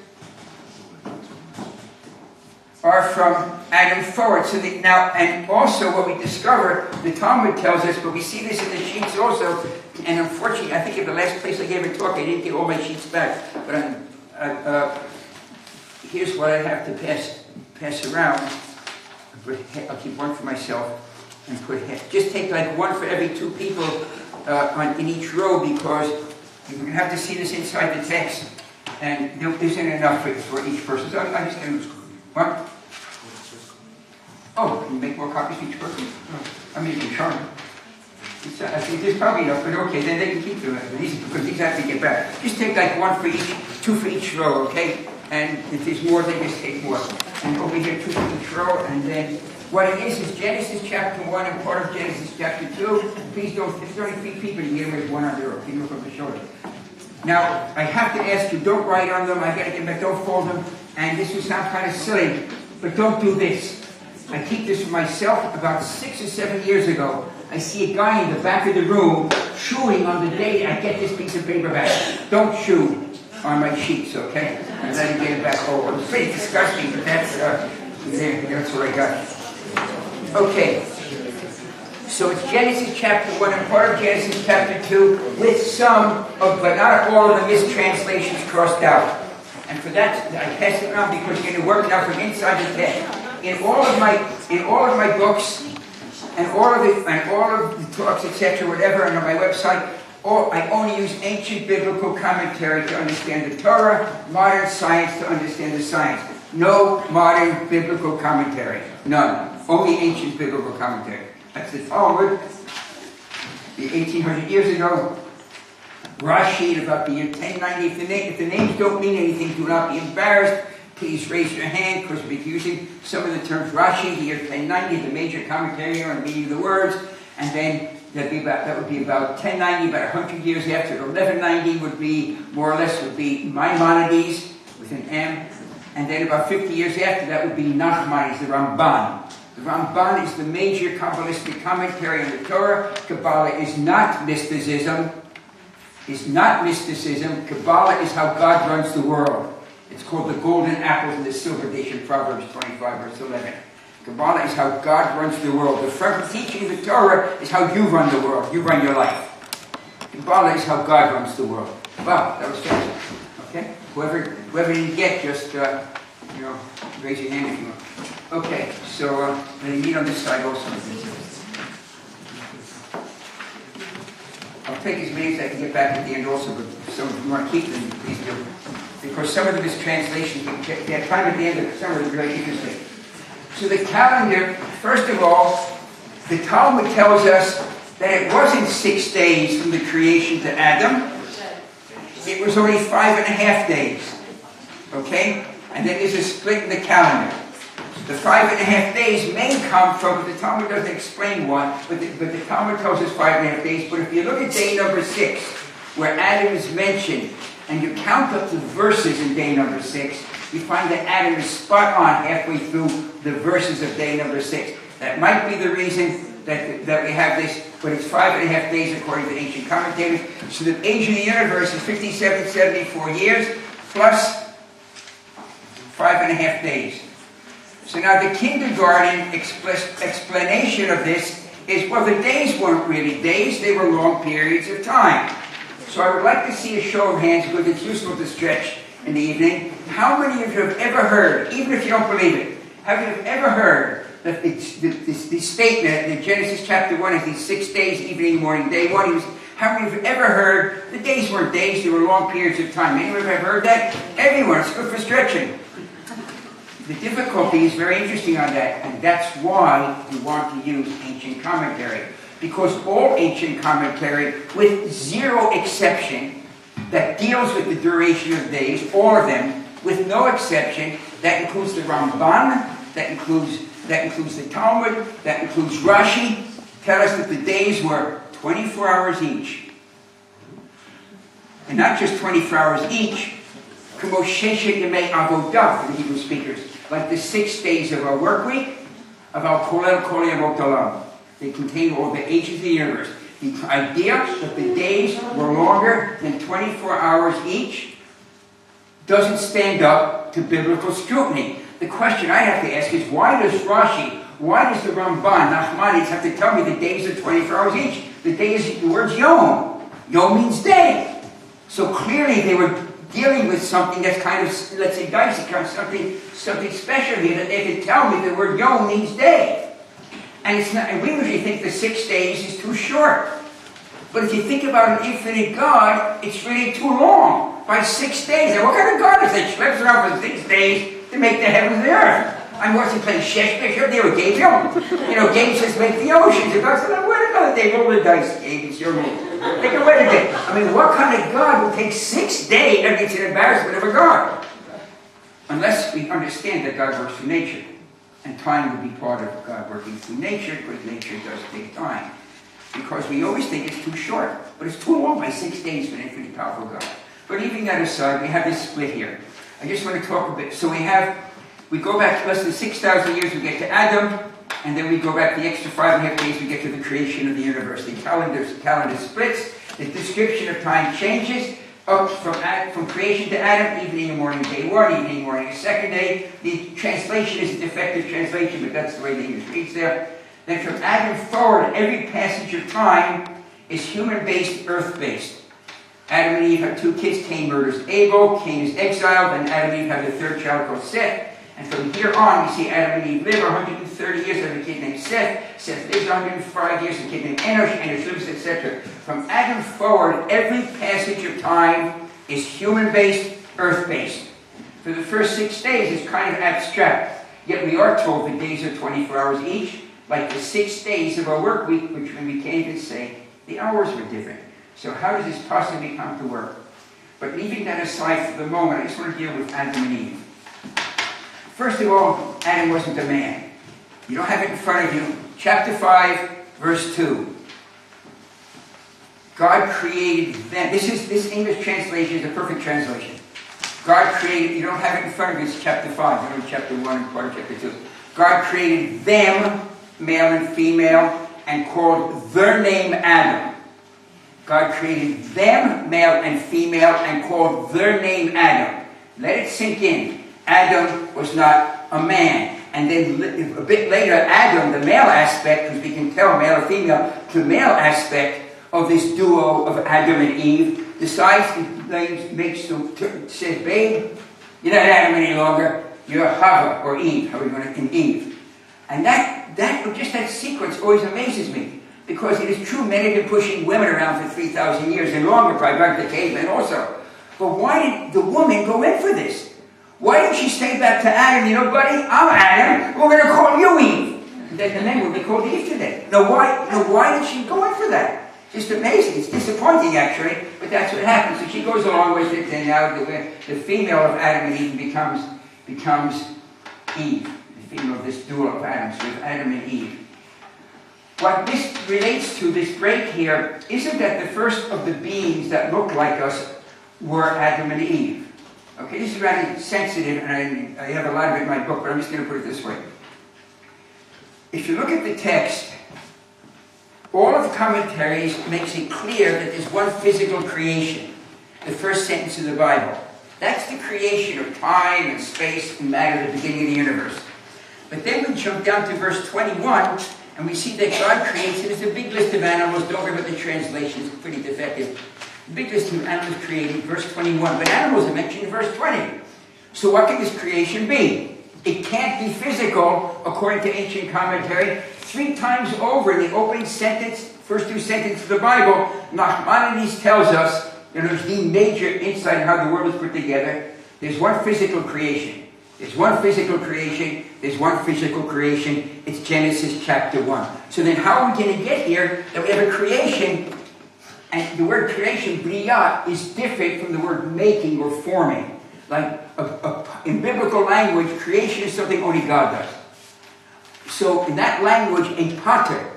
are from Adam forward. So now, and also what we discover, the Talmud tells us, but we see this in the sheets also, and unfortunately, I think in the last place I gave a talk, I didn't get all my sheets back, but here's what I have to pass around. I'll keep one for myself, and just take like one for every 2 people in each row, because you're going to have to see this inside the text, and there isn't enough for each person. So I'm just going to, what? Oh, can you make more copies for each person? I mean, you can charge. I think there's probably enough, but okay, then they can keep doing it. Because these have to get back. Just take like 1 for each, 2 for each row, okay? And if there's more, then just take more. And over here, 2 for each row, and then what it is Genesis chapter 1 and part of Genesis chapter 2. Please don't, if there are only 3 people, you get away with 1 on their own. Keep them from the shoulder. Now, I have to ask you, don't write on them, I gotta get back, don't fold them, and this will sound kind of silly, but don't do this. I keep this for myself. About 6 or 7 years ago, I see a guy in the back of the room chewing on the day I get this piece of paper back. Don't chew on my sheets, okay? And let him get it back over. It's pretty disgusting, but that's what I got. Okay. So it's Genesis chapter 1 and part of Genesis chapter 2 with some of, but not all of the mistranslations crossed out. And for that, I pass it around because you're going to work it out from inside the text. In all of my books and all of the talks, etc., whatever, and on my website, I only use ancient biblical commentary to understand the Torah, modern science to understand the science. No modern biblical commentary. None. Only ancient biblical commentary. That's the Talmud, the 1800 years ago. Rashi about the year 1090. If the names don't mean anything, do not be embarrassed. Please raise your hand, because we'll be using some of the terms. Rashi, the year 1090, the major commentary on the meaning of the words, and then that would be about 1090, about 100 years after. 1190 would be, more or less, would be Maimonides, with an M, and then about 50 years after that would be Nachmanides, the Ramban. The Ramban is the major Kabbalistic commentary on the Torah. Kabbalah is not mysticism. Kabbalah is how God runs the world. It's called the golden apples and the silver dish in Proverbs 25, verse 11. Kabbalah is how God runs the world. The front teaching of the Torah is how you run the world. You run your life. Kabbalah is how God runs the world. Wow, that was fast. Okay? Whoever you get, just, raise your hand if you want. Okay, so they meet on this side also. I'll take as many as I can get back at the end also, but if you want to keep them, please do. Because some of them is translation. They have time at the end, but some of them are very interesting. So the calendar, first of all, the Talmud tells us that it wasn't 6 days from the creation to Adam. It was only 5.5 days. Okay? And then there's a split in the calendar. The 5.5 days may come from, the Talmud doesn't explain one, but the Talmud tells us 5.5 days. But if you look at day number 6, where Adam is mentioned, and you count up the verses in day number 6, you find that Adam is spot on halfway through the verses of day number 6. That might be the reason that we have this, but it's 5.5 days according to ancient commentators. So the age of the universe is 74 years plus 5.5 days. So now the kindergarten explanation of this is, well, the days weren't really days, they were long periods of time. So I would like to see a show of hands, because it's useful to stretch in the evening. How many of you have ever heard, even if you don't believe it, have you ever heard that the statement in Genesis chapter 1 is these 6 days, evening, morning, day 1? How many of you have ever heard the days weren't days, they were long periods of time? Anyone have ever heard that? Everyone. It's good for stretching. The difficulty is very interesting on that, and that's why you want to use ancient commentary. Because all ancient commentary, with zero exception, that deals with the duration of days, all of them, with no exception, that includes the Ramban, that includes the Talmud, that includes Rashi, tell us that the days were 24 hours each. And not just 24 hours each, כמו ששת ימי עבודה for the Hebrew speakers, like the 6 days of our work week, אבל כולל כל ימות העולם. They contain all the ages of the universe. The idea that the days were longer than 24 hours each doesn't stand up to biblical scrutiny. The question I have to ask is, why does Rashi, why does the Ramban, Nachmanides have to tell me the days are 24 hours each? The day is, the word's Yom. Yom means day. So clearly they were dealing with something that's kind of, let's say, dicey, kind of something special here, that they could tell me the word Yom means day. And it's not, and we usually think the 6 days is too short. But if you think about an infinite God, it's really too long. By 6 days. And what kind of God is that schleps around for 6 days to make the heavens and the earth? I'm watching playing Shakespeare. Sure, they were Gabriel. Gabe says make the oceans. And God said, wait another day, roll the dice, Gabe, it's your move. Take a wait a day. I mean, what kind of God would take 6 days? I mean, it's an embarrassment of a God. Unless we understand that God works through nature. And time would be part of God working through nature, because nature does take time. Because we always think it's too short. But it's too long by 6 days for an infinitely powerful God. But leaving that aside, we have this split here. I just want to talk a bit. So we go back less than 6,000 years, we get to Adam, and then we go back the extra 5.5 days, we get to the creation of the universe. The calendar splits, the description of time changes, up from creation to Adam, evening and morning, day one, evening and morning, second day. The translation is a defective translation, but that's the way the English reads there. Then from Adam forward, every passage of time is human-based, earth-based. Adam and Eve have 2 kids. Cain murders Abel. Cain is exiled. And Adam and Eve have a 3rd child called Seth. And from here on, we see Adam and Eve live 130 years. They have a kid named Seth. Seth lives 105 years. A kid named Enosh. Enosh lives, etc. From Adam forward, every passage of time is human-based, earth-based. For the first 6 days, it's kind of abstract. Yet we are told the days are 24 hours each, like the 6 days of our work week, which we can't even say the hours were different. So how does this possibly come to work? But leaving that aside for the moment, I just want to deal with Adam and Eve. First of all, Adam wasn't a man. You don't have it in front of you. Chapter 5, verse 2. God created them. This English translation is a perfect translation. God created, you don't have it in front of you, it's chapter 5, you know, chapter 1 and part of chapter 2. God created them, male and female, and called their name Adam. God created them, male and female, and called their name Adam. Let it sink in. Adam was not a man. And then a bit later, Adam, the male aspect, because we can tell male or female, the male aspect of this duo of Adam and Eve, decides to says, babe, you're not Adam any longer, you're Hava, or Eve, how are we going to, in Eve. And that sequence always amazes me. Because it is true, men have been pushing women around for 3,000 years and longer, probably back to the cavemen also. But why did the woman go in for this? Why didn't she stay back to Adam? You know, buddy, I'm Adam, we're going to call you Eve. And then the men will be called Eve today. Now why did she go in for that? Just amazing. It's disappointing, actually, but that's what happens. So she goes along with it, and now the female of Adam and Eve becomes Eve. The female of this duo of Adam, so it's Adam and Eve. What this relates to, this break here, isn't that the first of the beings that looked like us were Adam and Eve. Okay, this is rather sensitive, and I have a lot of it in my book, but I'm just going to put it this way. If you look at the text, all of the commentaries makes it clear that there's one physical creation, the first sentence of the Bible. That's the creation of time and space and matter at the beginning of the universe. But then we jump down to verse 21, and we see that God creates, and it's a big list of animals. Don't worry about the translation, it's pretty defective. A big list of animals created, verse 21. But animals are mentioned in verse 20. So what can this creation be? It can't be physical, according to ancient commentary. 3 times over in the opening sentence, first 2 sentences of the Bible, Nachmanides tells us, there's the major insight in how the world is put together. There's one physical creation. There's one physical creation. There's one physical creation. It's Genesis chapter 1. So then how are we going to get here that we have a creation, and the word creation, briyah, is different from the word making or forming. Like in biblical language, creation is something only God does. So in that language, in pater,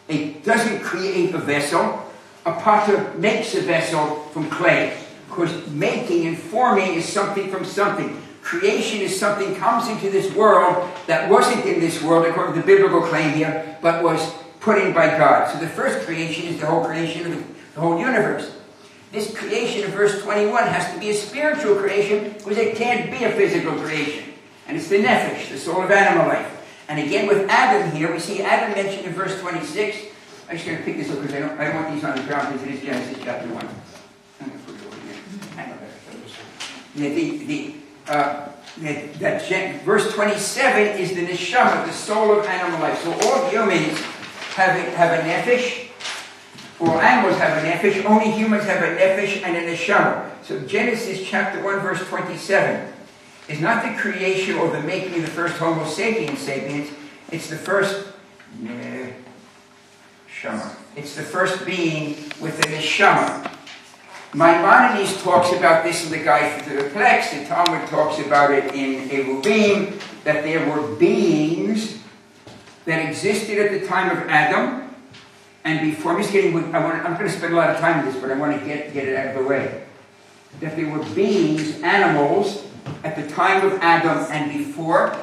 It doesn't create a vessel. A potter makes a vessel from clay. Because making and forming is something from something. Creation is something comes into this world that wasn't in this world, according to the biblical claim here, but was put in by God. So the first creation is the whole creation of the whole universe. This creation of verse 21 has to be a spiritual creation because it can't be a physical creation. And it's the nephesh, the soul of animal life. And again with Adam here, we see Adam mentioned in verse 26. I'm just going to pick this up because I don't want these on the ground because it is Genesis chapter 1. I'm going to put it over here. Verse 27 is the neshama, the soul of animal life. So all humans have a nephesh. All animals have a nephesh. Only humans have a nephesh and a neshama. So Genesis chapter 1 verse 27 is not the creation or the making of the first Homo sapiens. It's the first neshama. It's the first being with the neshama. Maimonides talks about this in the Guide to the Plex. The Talmud talks about it in Eruvim, that there were beings that existed at the time of Adam, and before. I'm going to spend a lot of time on this, but I want to get it out of the way. That there were beings, animals, at the time of Adam and before,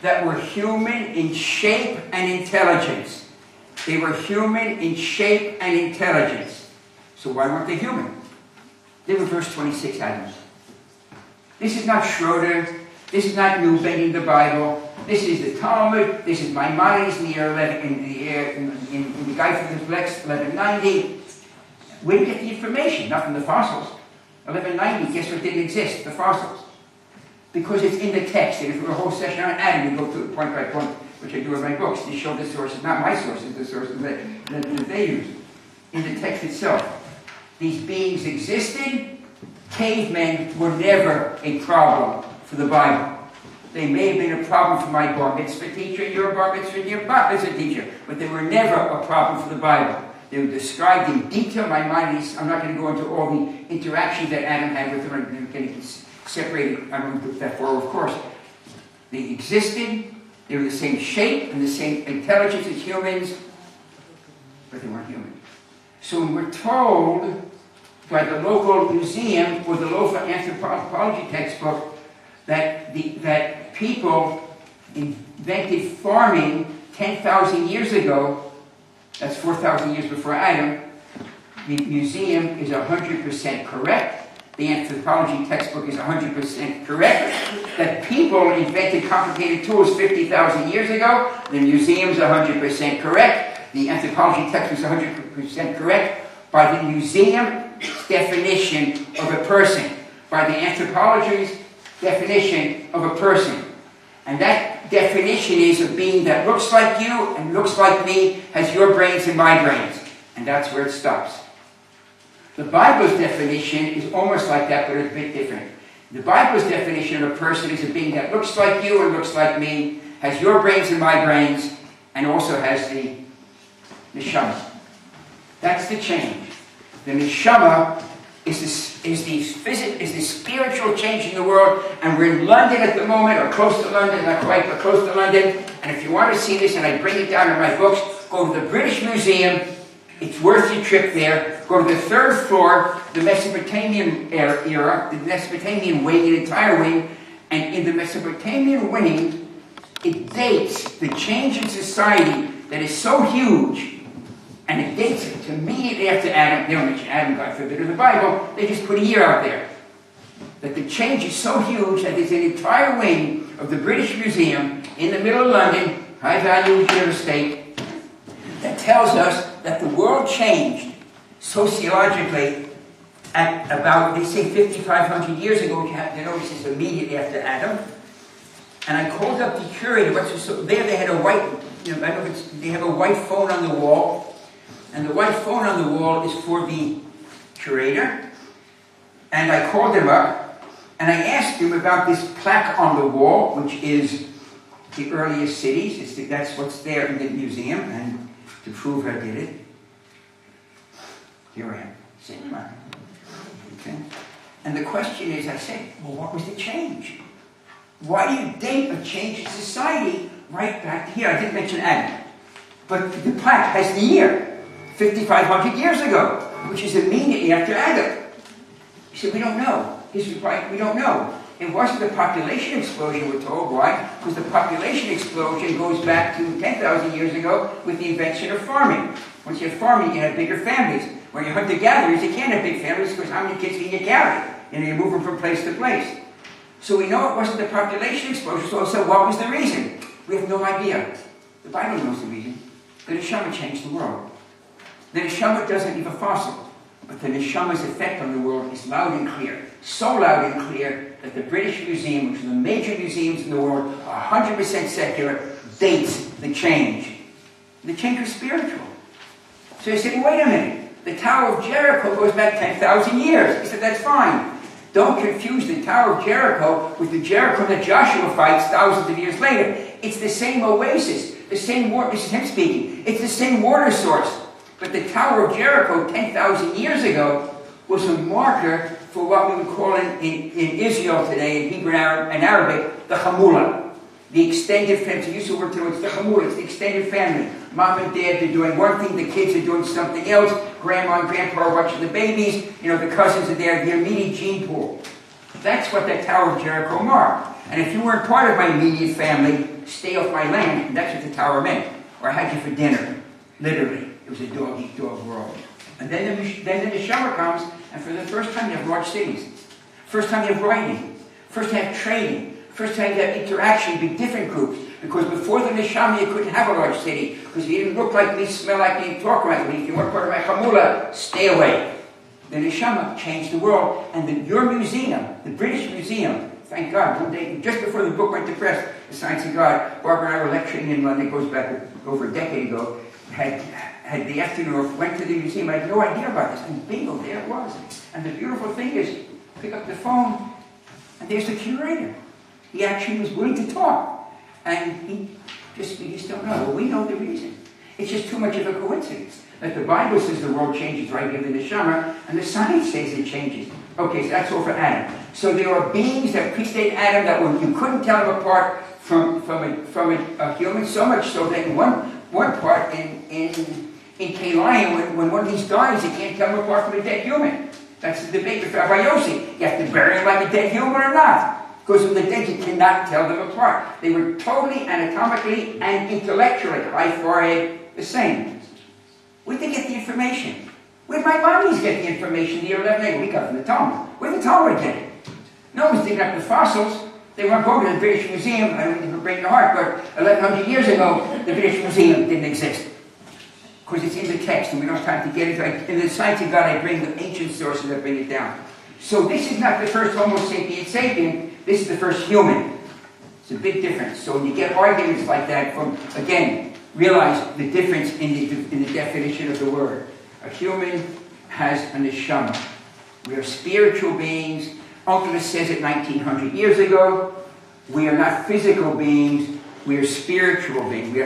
that were human in shape and intelligence. They were human in shape and intelligence. So why weren't they human? They were verse 26 Adams. This is not Schroeder. This is not new bending the Bible. This is the Talmud. This is Maimonides in the year 11, in the Guide for the Flex, 1190. Where do you get the information? Not from the fossils. 1190, guess what didn't exist? The fossils. Because it's in the text. And if we were a whole session on Adam, we go through it point by point, which I do in my books, to show the sources, not my sources, the sources that they use. In the text itself. These beings existed. Cavemen were never a problem for the Bible. They may have been a problem for my bar mitzvah teacher, your bar mitzvah, your bar mitzvah teacher, but they were never a problem for the Bible. They were described in detail. I'm not going to go into all the interactions that Adam had with them. I'm going to separate it. I'm going to put that forward, of course. They existed. They were the same shape and the same intelligence as humans, but they weren't human. So when we're told by the local museum or the local anthropology textbook that people invented farming 10,000 years ago, that's 4,000 years before Adam, the museum is 100% correct. The anthropology textbook is 100% correct. That people invented complicated tools 50,000 years ago, the museum is 100% correct. The anthropology textbook is 100% correct by the museum's definition of a person, by the anthropology's definition of a person. And that definition is a being that looks like you and looks like me, has your brains and my brains. And that's where it stops. The Bible's definition is almost like that, but it's a bit different. The Bible's definition of a person is a being that looks like you and looks like me, has your brains and my brains, and also has the neshama. That's the change. The neshama is the spiritual change in the world, and we're in London at the moment, or close to London, not quite, but close to London. And if you want to see this, and I bring it down in my books, go to the British Museum. It's worth your trip there. Go to the third floor, the Mesopotamian era, the Mesopotamian wing, an entire wing, and in the Mesopotamian wing, it dates the change in society that is so huge. And it dates it to immediately after Adam. They don't mention Adam, God forbid, in the Bible. They just put a year out there. That the change is so huge that there's an entire wing of the British Museum in the middle of London, high-value real estate, that tells us that the world changed sociologically at about, they say, 5,500 years ago. You have to notice it's immediately after Adam. And I called up the curator. There they had a white, they have a white phone on the wall. And the white phone on the wall is for the curator. And I called him up, and I asked him about this plaque on the wall, which is the earliest cities. That's what's there in the museum, and to prove I did it, here I am, sitting back. Okay. And the question is, I said, well, what was the change? Why do you date a change in society right back here? I didn't mention Adam. But the plaque has the year, 5,500 years ago, which is immediately after Adam. He said, we don't know. His reply, we don't know. It wasn't a population explosion, we're told. Why? Because the population explosion goes back to 10,000 years ago with the invention of farming. Once you have farming, you can have bigger families. When you're hunter-gatherers, you can't have big families because how many kids can you carry? You move them from place to place. So we know it wasn't the population explosion, so what was the reason? We have no idea. The Bible knows the reason. The neshama changed the world. The neshama doesn't leave a fossil, but the neshama's effect on the world is loud and clear. So loud and clear that the British Museum, which is one of the major museums in the world, 100% secular, dates the change. The change was spiritual. So he said, wait a minute. The Tower of Jericho goes back 10,000 years. He said, that's fine. Don't confuse the Tower of Jericho with the Jericho that Joshua fights thousands of years later. It's the same oasis, the same water. This is him speaking. It's the same water source. But the Tower of Jericho 10,000 years ago was a marker for what we would call in Israel today, in Hebrew and Arabic, the Hamula. The extended family. To use the word today, it's the Hamula. It's the extended family. Mom and dad are doing one thing, the kids are doing something else. Grandma and grandpa are watching the babies. The cousins are there, the immediate gene pool. That's what that Tower of Jericho marked. And if you weren't part of my immediate family, stay off my land. And that's what the tower meant. Or I had you for dinner. Literally. It was a dog-eat-dog world. And then the neshama comes, and for the first time you have large cities. First time you have writing. First time you have trading. First time you have interaction with different groups. Because before the neshama you couldn't have a large city. Because if you didn't look like me, smell like me, talk like me, if you weren't part of my chamula, stay away. The neshama changed the world. And your museum, the British Museum, thank God, one day, just before the book went to press, The Sience of God, Barbara and I were lecturing in London, it goes back over a decade ago, had the afternoon off, went to the museum. I had no idea about this. And bingo, there it was. And the beautiful thing is, pick up the phone, and there's the curator. He actually was willing to talk. And we just don't know. Well, we know the reason. It's just too much of a coincidence. That the Bible says the world changes right here in the neshama, and the science says it changes. Okay, so that's all for Adam. So there are beings that predate Adam that you couldn't tell them apart from a human, so much so that in one part in K. Lion, when one of these dies, you can't tell them apart from a dead human. That's the debate with Rabbi Yossi. You have to bury him like a dead human or not. Because from the dead, you cannot tell them apart. They were totally, anatomically, and intellectually, high forehead, the same. Where'd they get the information? Where'd my mommies get the information the year 11? We got from the Talmud. Where'd the Talmud get it? No one's digging up the fossils. They weren't going to the British Museum. I don't even break your heart, but 1,100 years ago, the British Museum didn't exist. Because it's in the text, and we don't have time to get into it. In the Science of God, I bring the ancient sources that bring it down. So this is not the first Homo sapiens sapien. This is the first human. It's a big difference. So when you get arguments like that, again, realize the difference in the definition of the word. A human has a neshama. We are spiritual beings. Uncle says it 1,900 years ago. We are not physical beings. We are spiritual beings. We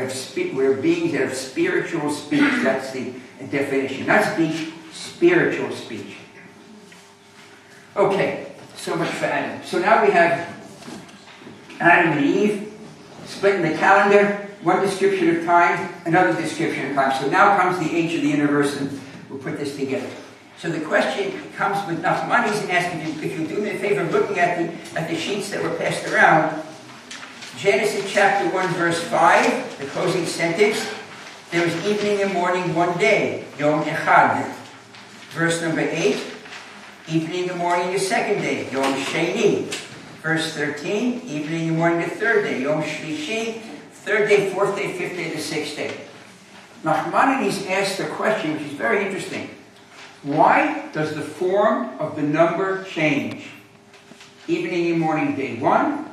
are beings that have spiritual speech. That's the definition. Not speech, spiritual speech. Okay. So much for Adam. So now we have Adam and Eve, splitting the calendar, one description of time, another description of time. So now comes the age of the universe, and we'll put this together. So the question comes with Nachmanides asking if you do me a favor of looking at the sheets that were passed around. Genesis chapter 1, verse 5, the closing sentence. There was evening and morning one day, Yom Echad. Verse number 8. Evening and morning the second day, Yom Sheni. Verse 13, evening and morning the third day, Yom Shlishi. Third day, fourth day, fifth day, the sixth day. Nachmanides asked a question which is very interesting. Why does the form of the number change? Evening and morning day 1.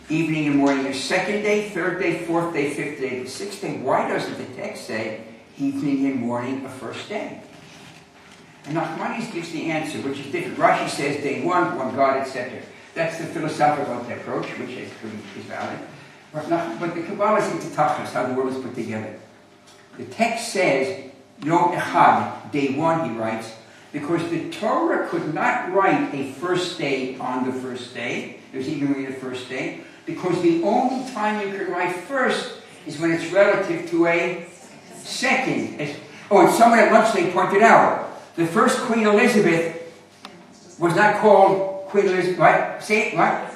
Evening and morning the second day, third day, fourth day, fifth day, the sixth day. Why doesn't the text say evening and morning a first day? And Nachmanides gives the answer, which is different. Rashi says day 1, one God, etc. That's the philosophical approach, which is valid. But the Kabbalah is into Tachlis, how the world is put together. The text says Yom Echad, day 1, he writes, because the Torah could not write a first day on the first day. There's even the first day. Because the only time you can write first is when it's relative to a second. And someone at lunch they pointed out, the first Queen Elizabeth was not called Queen Elizabeth. What? Say it? What?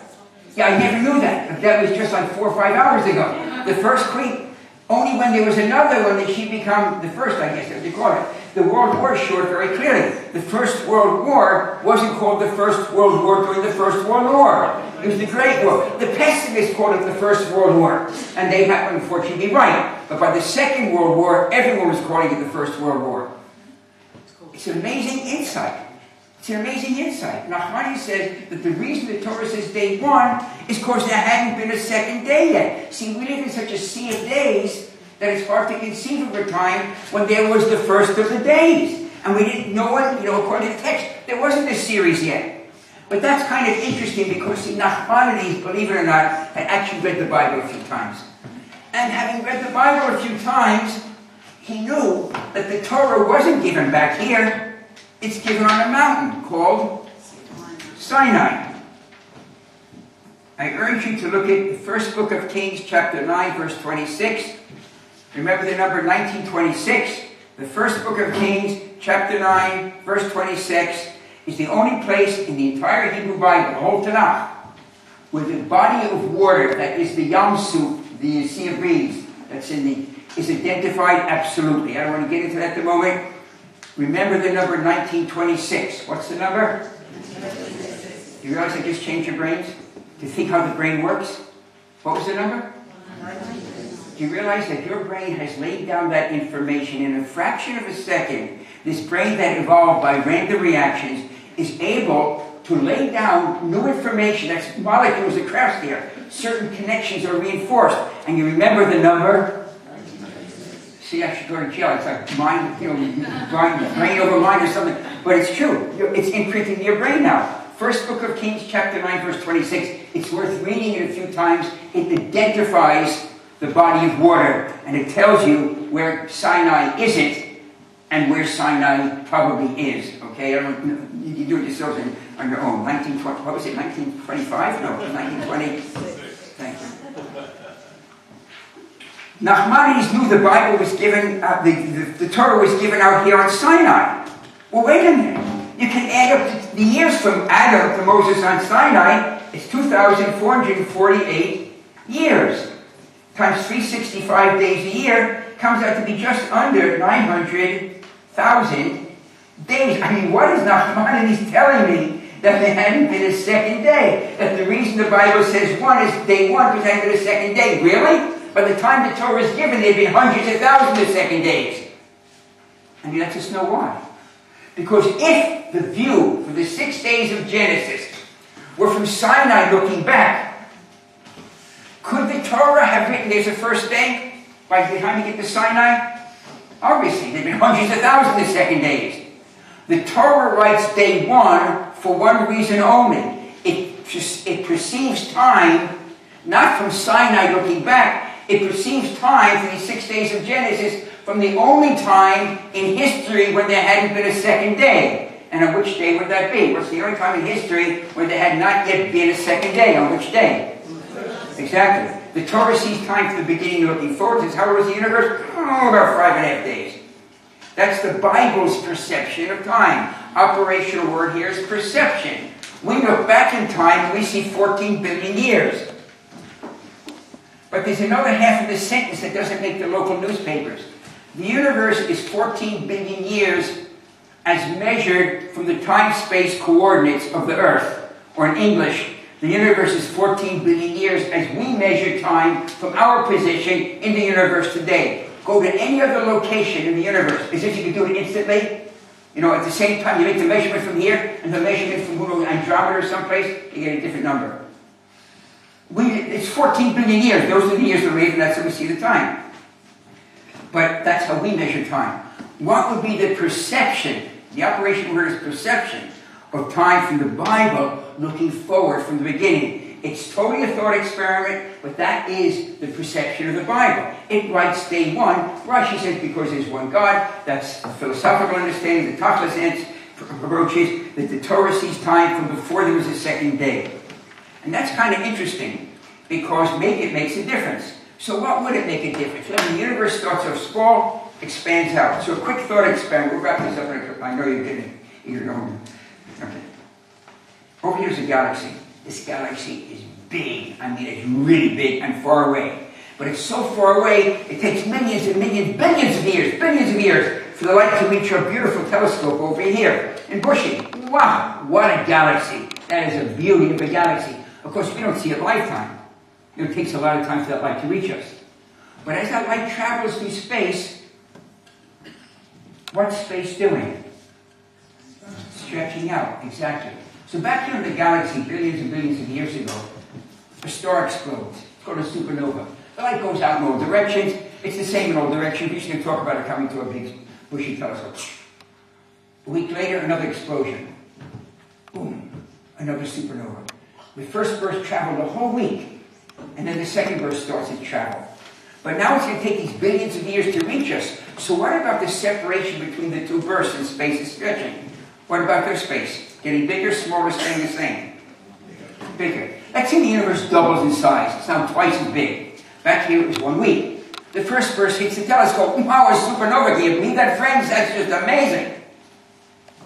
Yeah, I never knew that. That was just like 4 or 5 hours ago. The first Queen, only when there was another one did she become the first, I guess, as you call it. The World War showed very clearly. The First World War wasn't called the First World War during the First World War. It was the Great War. The pessimists called it the First World War. And they happen, unfortunately, to be right. But by the Second World War, everyone was calling it the First World War. It's an amazing insight. It's an amazing insight. Nachmanides says that the reason the Torah says day one is because there hadn't been a second day yet. See, we live in such a sea of days that it's hard to conceive of a time when there was the first of the days. And we didn't know it, according to the text. There wasn't a series yet. But that's kind of interesting because, see, Nachmanides, believe it or not, had actually read the Bible a few times. And having read the Bible a few times, he knew that the Torah wasn't given back here. It's given on a mountain called Sinai. I urge you to look at the first book of Kings, chapter 9, verse 26. Remember the number 1926. The first book of Kings, chapter 9, verse 26, is the only place in the entire Hebrew Bible, the whole Tanakh, where the body of water, that is the Yam Suf, the Sea of Reeds, is identified absolutely. I don't want to get into that at the moment. Remember the number 1926. What's the number? Do you realize I just changed your brains? To think how the brain works? What was the number? Do you realize that your brain has laid down that information in a fraction of a second? This brain that evolved by random reactions is able to lay down new information. That's molecules that crash there. Certain connections are reinforced. And you remember the number? See, I should go to jail. It's like mind, brain over mind or something. But it's true. It's imprinted in your brain now. First book of Kings, chapter 9, verse 26. It's worth reading it a few times. It identifies the body of water. And it tells you where Sinai isn't and where Sinai probably is. Okay? I don't know. You do it yourselves on your own. 1920, what was it? 1925? No, 1920. Thank you. Nachmanides knew the Bible was given, the Torah was given out here on Sinai. Well, wait a minute. You can add up the years from Adam to Moses on Sinai. It's 2,448 years. Times 365 days a year comes out to be just under 900,000 days. I mean, what is Nachmanides telling me? That there hadn't been a second day. That the reason the Bible says one is day one because there hadn't been a second day. Really? By the time the Torah is given, there have been hundreds of thousands of second days. And you let us know why. Because if the view for the 6 days of Genesis were from Sinai looking back, could the Torah have written there's a first day by the time you get to Sinai? Obviously, there have been hundreds of thousands of second days. The Torah writes day one for one reason only. It perceives time not from Sinai looking back. It perceives time for these 6 days of Genesis from the only time in history when there hadn't been a second day. And on which day would that be? What's the only time in history when there had not yet been a second day? On which day? Exactly. The Torah sees time from the beginning looking forward. Says, how old is the universe? Oh, about 5.5 days. That's the Bible's perception of time. Operational word here is perception. We look back in time and we see 14 billion years. But there's another half of this sentence that doesn't make the local newspapers. The universe is 14 billion years as measured from the time-space coordinates of the Earth. Or in English, the universe is 14 billion years as we measure time from our position in the universe today. Go to any other location in the universe, as if you could do it instantly. At the same time, you make the measurement from here and the measurement from Andromeda or someplace, you get a different number. It's 14 billion years. Those are the years we live, and that's how we see the time. But that's how we measure time. What would be the perception, the operational word is perception, of time from the Bible looking forward from the beginning? It's totally a thought experiment, but that is the perception of the Bible. It writes day one. Rashi says because there's one God. That's a philosophical understanding. The Tachlis approaches that the Torah sees time from before there was a second day. And that's kind of interesting because maybe it makes a difference. So what would it make a difference? Well, the universe starts off small, expands out. So a quick thought experiment. We'll wrap this up. I know you're getting eager to home. Okay. Over here's a galaxy. This galaxy is big. I mean, it's really big and far away. But it's so far away, it takes millions and millions, billions of years for the light to reach our beautiful telescope over here in Bushey. Wow, what a galaxy. That is a beauty of a galaxy. Of course, we don't see it lifetime. It takes a lot of time for that light to reach us. But as that light travels through space, what's space doing? Stretching out, exactly. So back here in the galaxy, billions and billions of years ago, a star explodes. It's called a supernova. The light goes out in all directions. It's the same in all directions. We're just going to talk about it coming to a big Bushey telescope. A week later, another explosion. Boom, another supernova. The first burst traveled a whole week, and then the second burst starts its travel. But now it's going to take these billions of years to reach us. So what about the separation between the two bursts in space is stretching? What about their space? Getting bigger, smaller, staying the same? Bigger. Let's say the universe doubles in size. It's now twice as big. Back here it was 1 week. The first burst hits the telescope. Wow, a supernova. Can you believe that, friends? That's just amazing.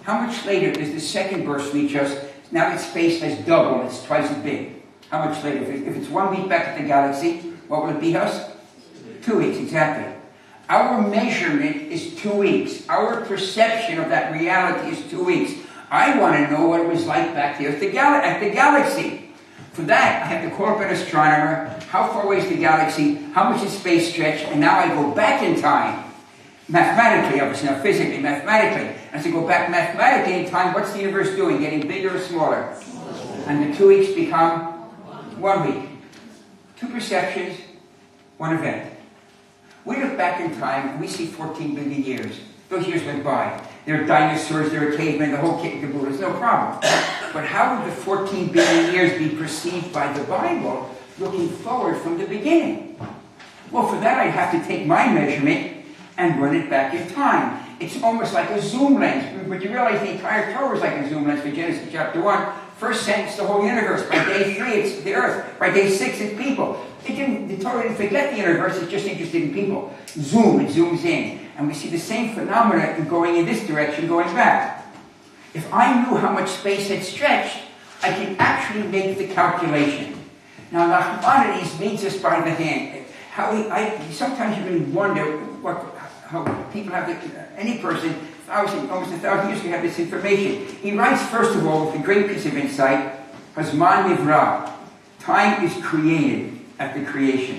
How much later does the second burst reach us? Now that space has doubled. It's twice as big. How much later? If it's 1 week back at the galaxy, what will it be us? 2 weeks, exactly. Our measurement is 2 weeks. Our perception of that reality is 2 weeks. I want to know what it was like back there at the galaxy. For that, I have to call up an astronomer. How far away is the galaxy? How much is space stretched? And now I go back in time. Mathematically, obviously, not physically, mathematically. As I go back mathematically in time, what's the universe doing? Getting bigger or smaller? And the 2 weeks become 1 week. 2 perceptions, 1 event. We look back in time and we see 14 billion years. Those years went by. There are dinosaurs, there are cavemen, the whole kit and caboodle. It's no problem. But how would the 14 billion years be perceived by the Bible looking forward from the beginning? Well, for that I'd have to take my measurement and run it back in time. It's almost like a zoom lens. But you realize the entire Torah is like a zoom lens for Genesis chapter 1. First sentence, the whole universe. By day 3, it's the earth. By day 6, it's people. The Torah didn't forget the universe, it's just interested in people. Zoom, it zooms in. And we see the same phenomena going in this direction, going back. If I knew how much space had stretched, I could actually make the calculation. Now, Nachmanides leads us by the hand. Sometimes you really wonder how people have any person, almost 1,000 years ago, have this information. He writes, first of all, with a great piece of insight, Hazman Nivra, time is created at the creation.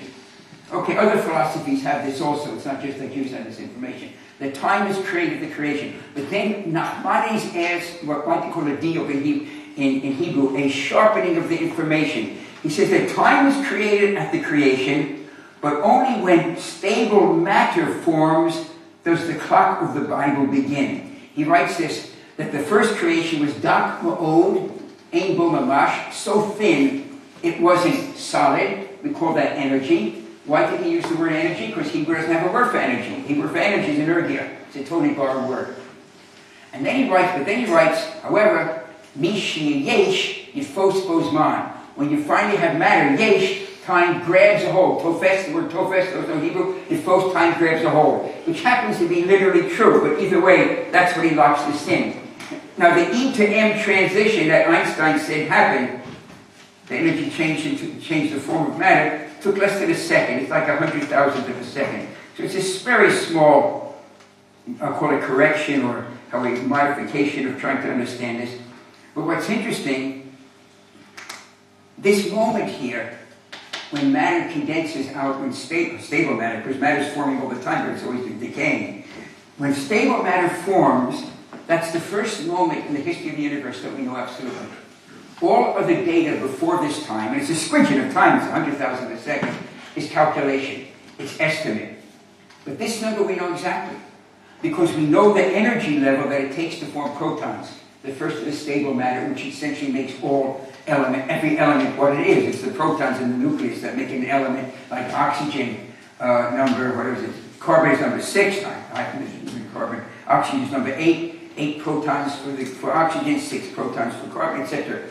Okay, other philosophies have this also. It's not just that Jews have this information. That time is created at the creation. But then Nachmanides adds what might be called a diuk in Hebrew, a sharpening of the information. He says that time is created at the creation, but only when stable matter forms does the clock of the Bible begin. He writes this, that the first creation was dak ma'od, ein bo mamash, so thin it wasn't solid. We call that energy. Why did he use the word energy? Because Hebrew doesn't have a word for energy. Hebrew for energy is energia. It's a totally borrowed word. And then he writes, however, mishi yesh yifos bozman. When you finally have matter, yesh, time grabs a hold. Tofes, the word tofes, there's no Hebrew, yifos, time grabs a hold. Which happens to be literally true, but either way, that's what he locks this in. Now the E to M transition that Einstein said happened, the energy changed the form of matter, took less than a second. It's like 100,000th of a second. So it's this very small, I'll call it correction or a modification of trying to understand this. But what's interesting, this moment here, when matter condenses out in stable matter, because matter is forming all the time, but it's always decaying. When stable matter forms, that's the first moment in the history of the universe that we know absolutely. All of the data before this time, and it's a squidgen of time, it's 100,000 of a second, is calculation. It's estimate. But this number we know exactly. Because we know the energy level that it takes to form protons. The first of the stable matter, which essentially makes every element what it is. It's the protons in the nucleus that make an element like oxygen carbon is number 6, carbon. Oxygen is number 8. 8 protons for oxygen, 6 protons for carbon, etc.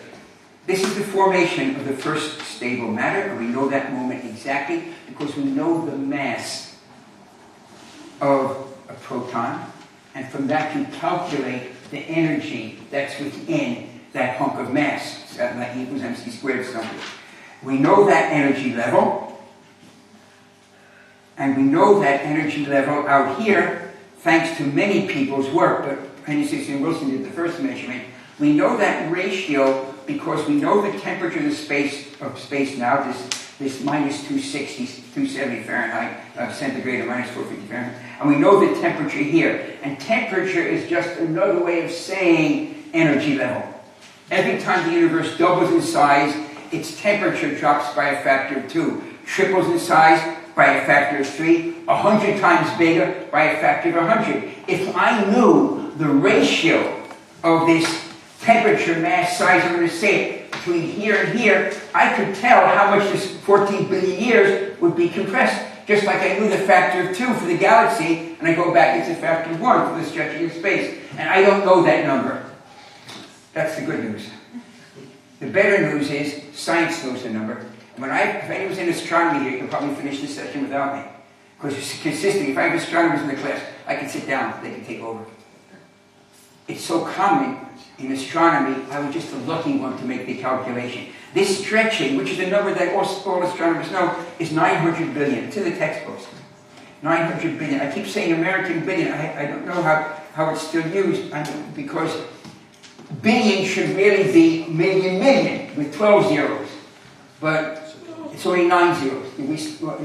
This is the formation of the first stable matter, and we know that moment exactly because we know the mass of a proton, and from that you calculate the energy that's within that hunk of mass. So that equals mc squared something. We know that energy level, and we know that energy level out here thanks to many people's work, but Penny and Wilson did the first measurement. We know that ratio because we know the temperature of space now, this minus 260, 270 Fahrenheit, centigrade, or minus 450 Fahrenheit, and we know the temperature here. And temperature is just another way of saying energy level. Every time the universe doubles in size, its temperature drops by a factor of 2, triples in size by a factor of 3, 100 times bigger by a factor of 100. If I knew the ratio of this temperature, mass, size, I'm going to say it, between here and here, I could tell how much this 14 billion years would be compressed. Just like I knew the factor of 2 for the galaxy, and I go back, it's a factor of 1 for the stretching of space. And I don't know that number. That's the good news. The better news is science knows the number. And if anyone's in astronomy here, you can probably finish this session without me. Because it's consistent. If I have astronomers in the class, I can sit down, they can take over. It's so common in astronomy, I was just a lucky one to make the calculation. This stretching, which is a number that all astronomers know, is 900 billion. It's in the textbooks. 900 billion. I keep saying American billion. I don't know how it's still used, because billion should really be million with 12 zeros. But it's only 9 zeros.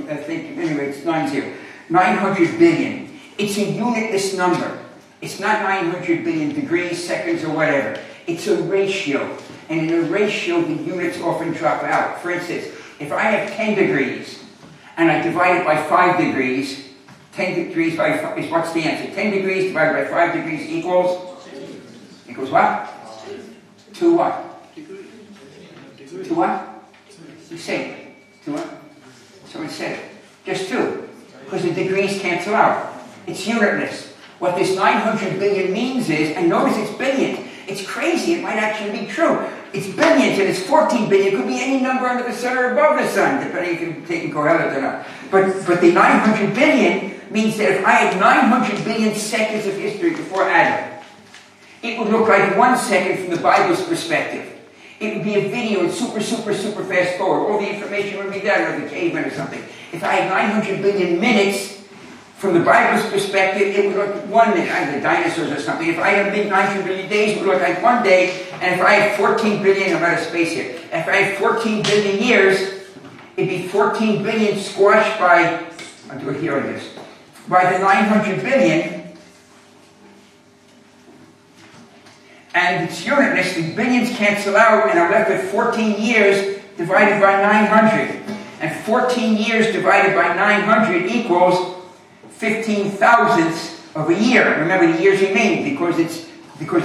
I think, anyway, it's 9 zeros. 900 billion. It's a unitless number. It's not 900 billion degrees, seconds, or whatever. It's a ratio. And in a ratio, the units often drop out. For instance, if I have 10 degrees, and I divide it by 5 degrees, 10 degrees by 5, is what's the answer? 10 degrees divided by 5 degrees equals what? 2 what? 2 what? You say it. 2 what? Someone said it. Just 2. Because the degrees cancel out. It's unitless. What this 900 billion means is, and notice it's billion. It's crazy. It might actually be true. It's billions and it's 14 billion. It could be any number under the sun or above the sun, depending if you're taking Kohelet or not. But the 900 billion means that if I had 900 billion seconds of history before Adam, it would look like 1 second from the Bible's perspective. It would be a video in super fast forward. All the information would be there, like a caveman or something. If I had 900 billion minutes, from the Bible's perspective, it would look like 1 minute, either dinosaurs or something. If I had 900 billion days, it would look like 1 day. And if I had 14 billion, I'm out of space here. If I had 14 billion years, it'd be 14 billion squashed by, I'll do it here, I guess, by the 900 billion. And it's unitless, the billions cancel out, and I'm left with 14 years divided by 900. And 14 years divided by 900 equals 15 thousandths of a year. Remember, the years remain because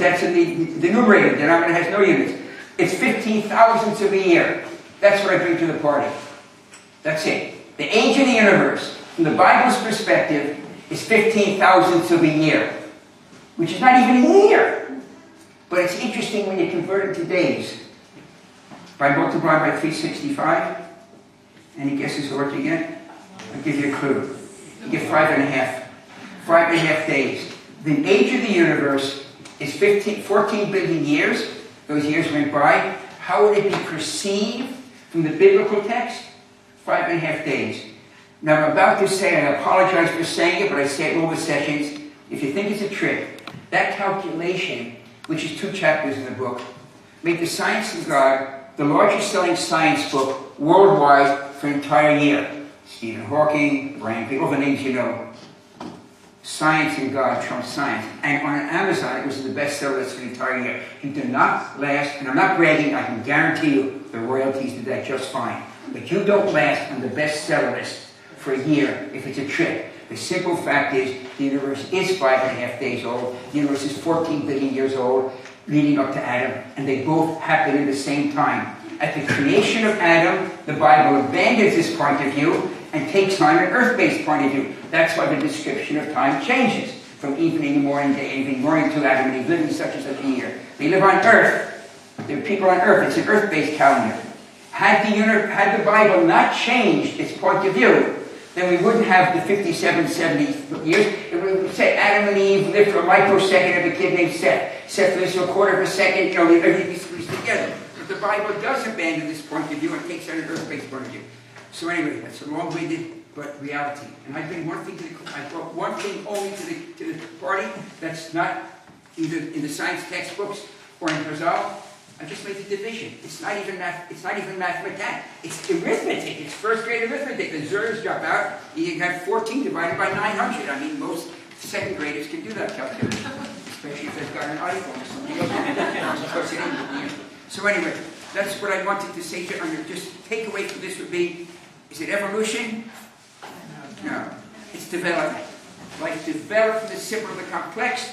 that's in the numerator. The denominator has no units. It's 15 thousandths of a year. That's what I bring to the party. That's it. The age of the universe, from the Bible's perspective, is 15 thousandths of a year, which is not even a year. But it's interesting when you convert it to days. By multiplying by 365, any guesses what you get? I'll give you a clue. You get 5.5. 5.5 days. The age of the universe is 14 billion years. Those years went by. How would it be perceived from the biblical text? 5.5 days. Now I'm about to say, and I apologize for saying it, but I say it in all the sessions, if you think it's a trick, that calculation, which is 2 chapters in the book, made the Science of God the largest selling science book worldwide for an entire year. Stephen Hawking, Brian Pitt, all the names you know. Science and God trumps science. And on Amazon, it was the bestseller list for the entire year. It did not last, and I'm not bragging, I can guarantee you the royalties did that just fine. But you don't last on the bestseller list for a year if it's a trick. The simple fact is, the universe is 5.5 days old. The universe is 14 billion years old, leading up to Adam, and they both happen at the same time. At the creation of Adam, the Bible abandons this point of view and takes on an earth-based point of view. That's why the description of time changes from evening to morning, day, evening, morning to Adam and Eve live in such and such a year. They live on earth, There are people on Earth. It's an Earth-based calendar. Had the Bible not changed its point of view, then we wouldn't have the 57, 70 years. It would say Adam and Eve lived for a microsecond of a kid named Seth. Seth lives for a quarter of a second. Everything is together. But the Bible does abandon this point of view and takes on an Earth-based point of view. So anyway, that's a long-winded but reality. And I bring one thing I brought one thing only to the party that's not either in the science textbooks or in Chazal. I just made the division. It's not even mathematics. It's arithmetic. It's first grade arithmetic. The zeros drop out. You have 14 divided by 900. I mean, most second graders can do that calculation, especially if they've got an iPhone or something else. So anyway, that's what I wanted to say to you. Just takeaway from this would be: is it evolution? No. It's development. Life developed from the simple to the complex.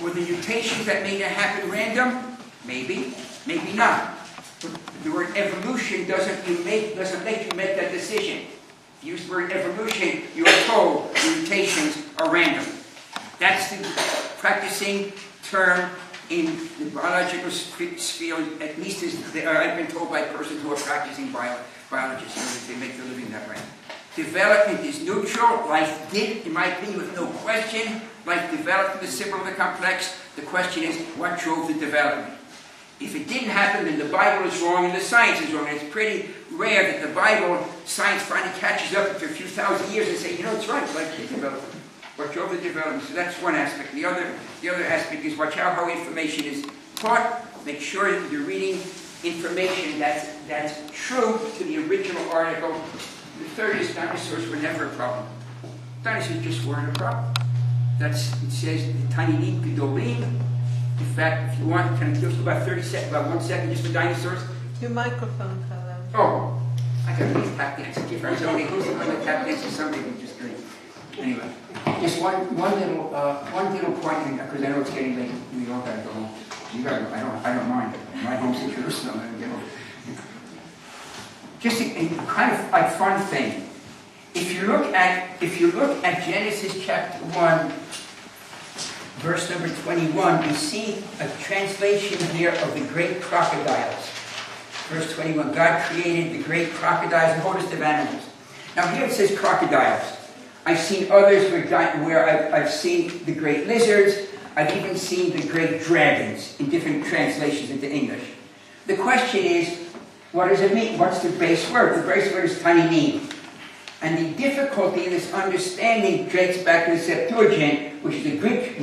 Were the mutations that made it happen random? Maybe, maybe not. But the word evolution doesn't let you make that decision. If you use the word evolution, you are told mutations are random. That's the practicing term in the biological field, at least as I've been told by persons who are practicing biologists, they make their living that way. Development is neutral. Life did, in my opinion, with no question. Life developed from the simple to the complex. The question is, what drove the development? If it didn't happen, then the Bible is wrong and the science is wrong. And it's pretty rare that the Bible, science finally catches up after a few thousand years and say, it's right, life did develop. What drove the development? So that's one aspect. The other aspect is watch out how information is taught. Make sure that you're reading information that's true to the original article. The third is dinosaurs were never a problem. Dinosaurs just weren't a problem. It says tiny gedolim. In fact, if you want, can I give you about 30 seconds, about 1 second just for dinosaurs? Your microphone, hello. Oh, I got these tap dances. Who's the one that tap dances? Somebody who just great. Anyway, just one little point, because I know it's getting late. We all gotta go home. I don't mind. My home's in Jerusalem. I don't get home. Just a kind of like fun thing. If you look at Genesis chapter 1, verse number 21, we see a translation here of the great crocodiles. Verse 21, God created the great crocodiles and host of animals. Now here it says crocodiles. I've seen others where I've seen the great lizards. I've even seen the great dragons in different translations into English. The question is, what does it mean? What's the base word? The base word is taninim. And the difficulty in this understanding dates back to the Septuagint, which is the Greek,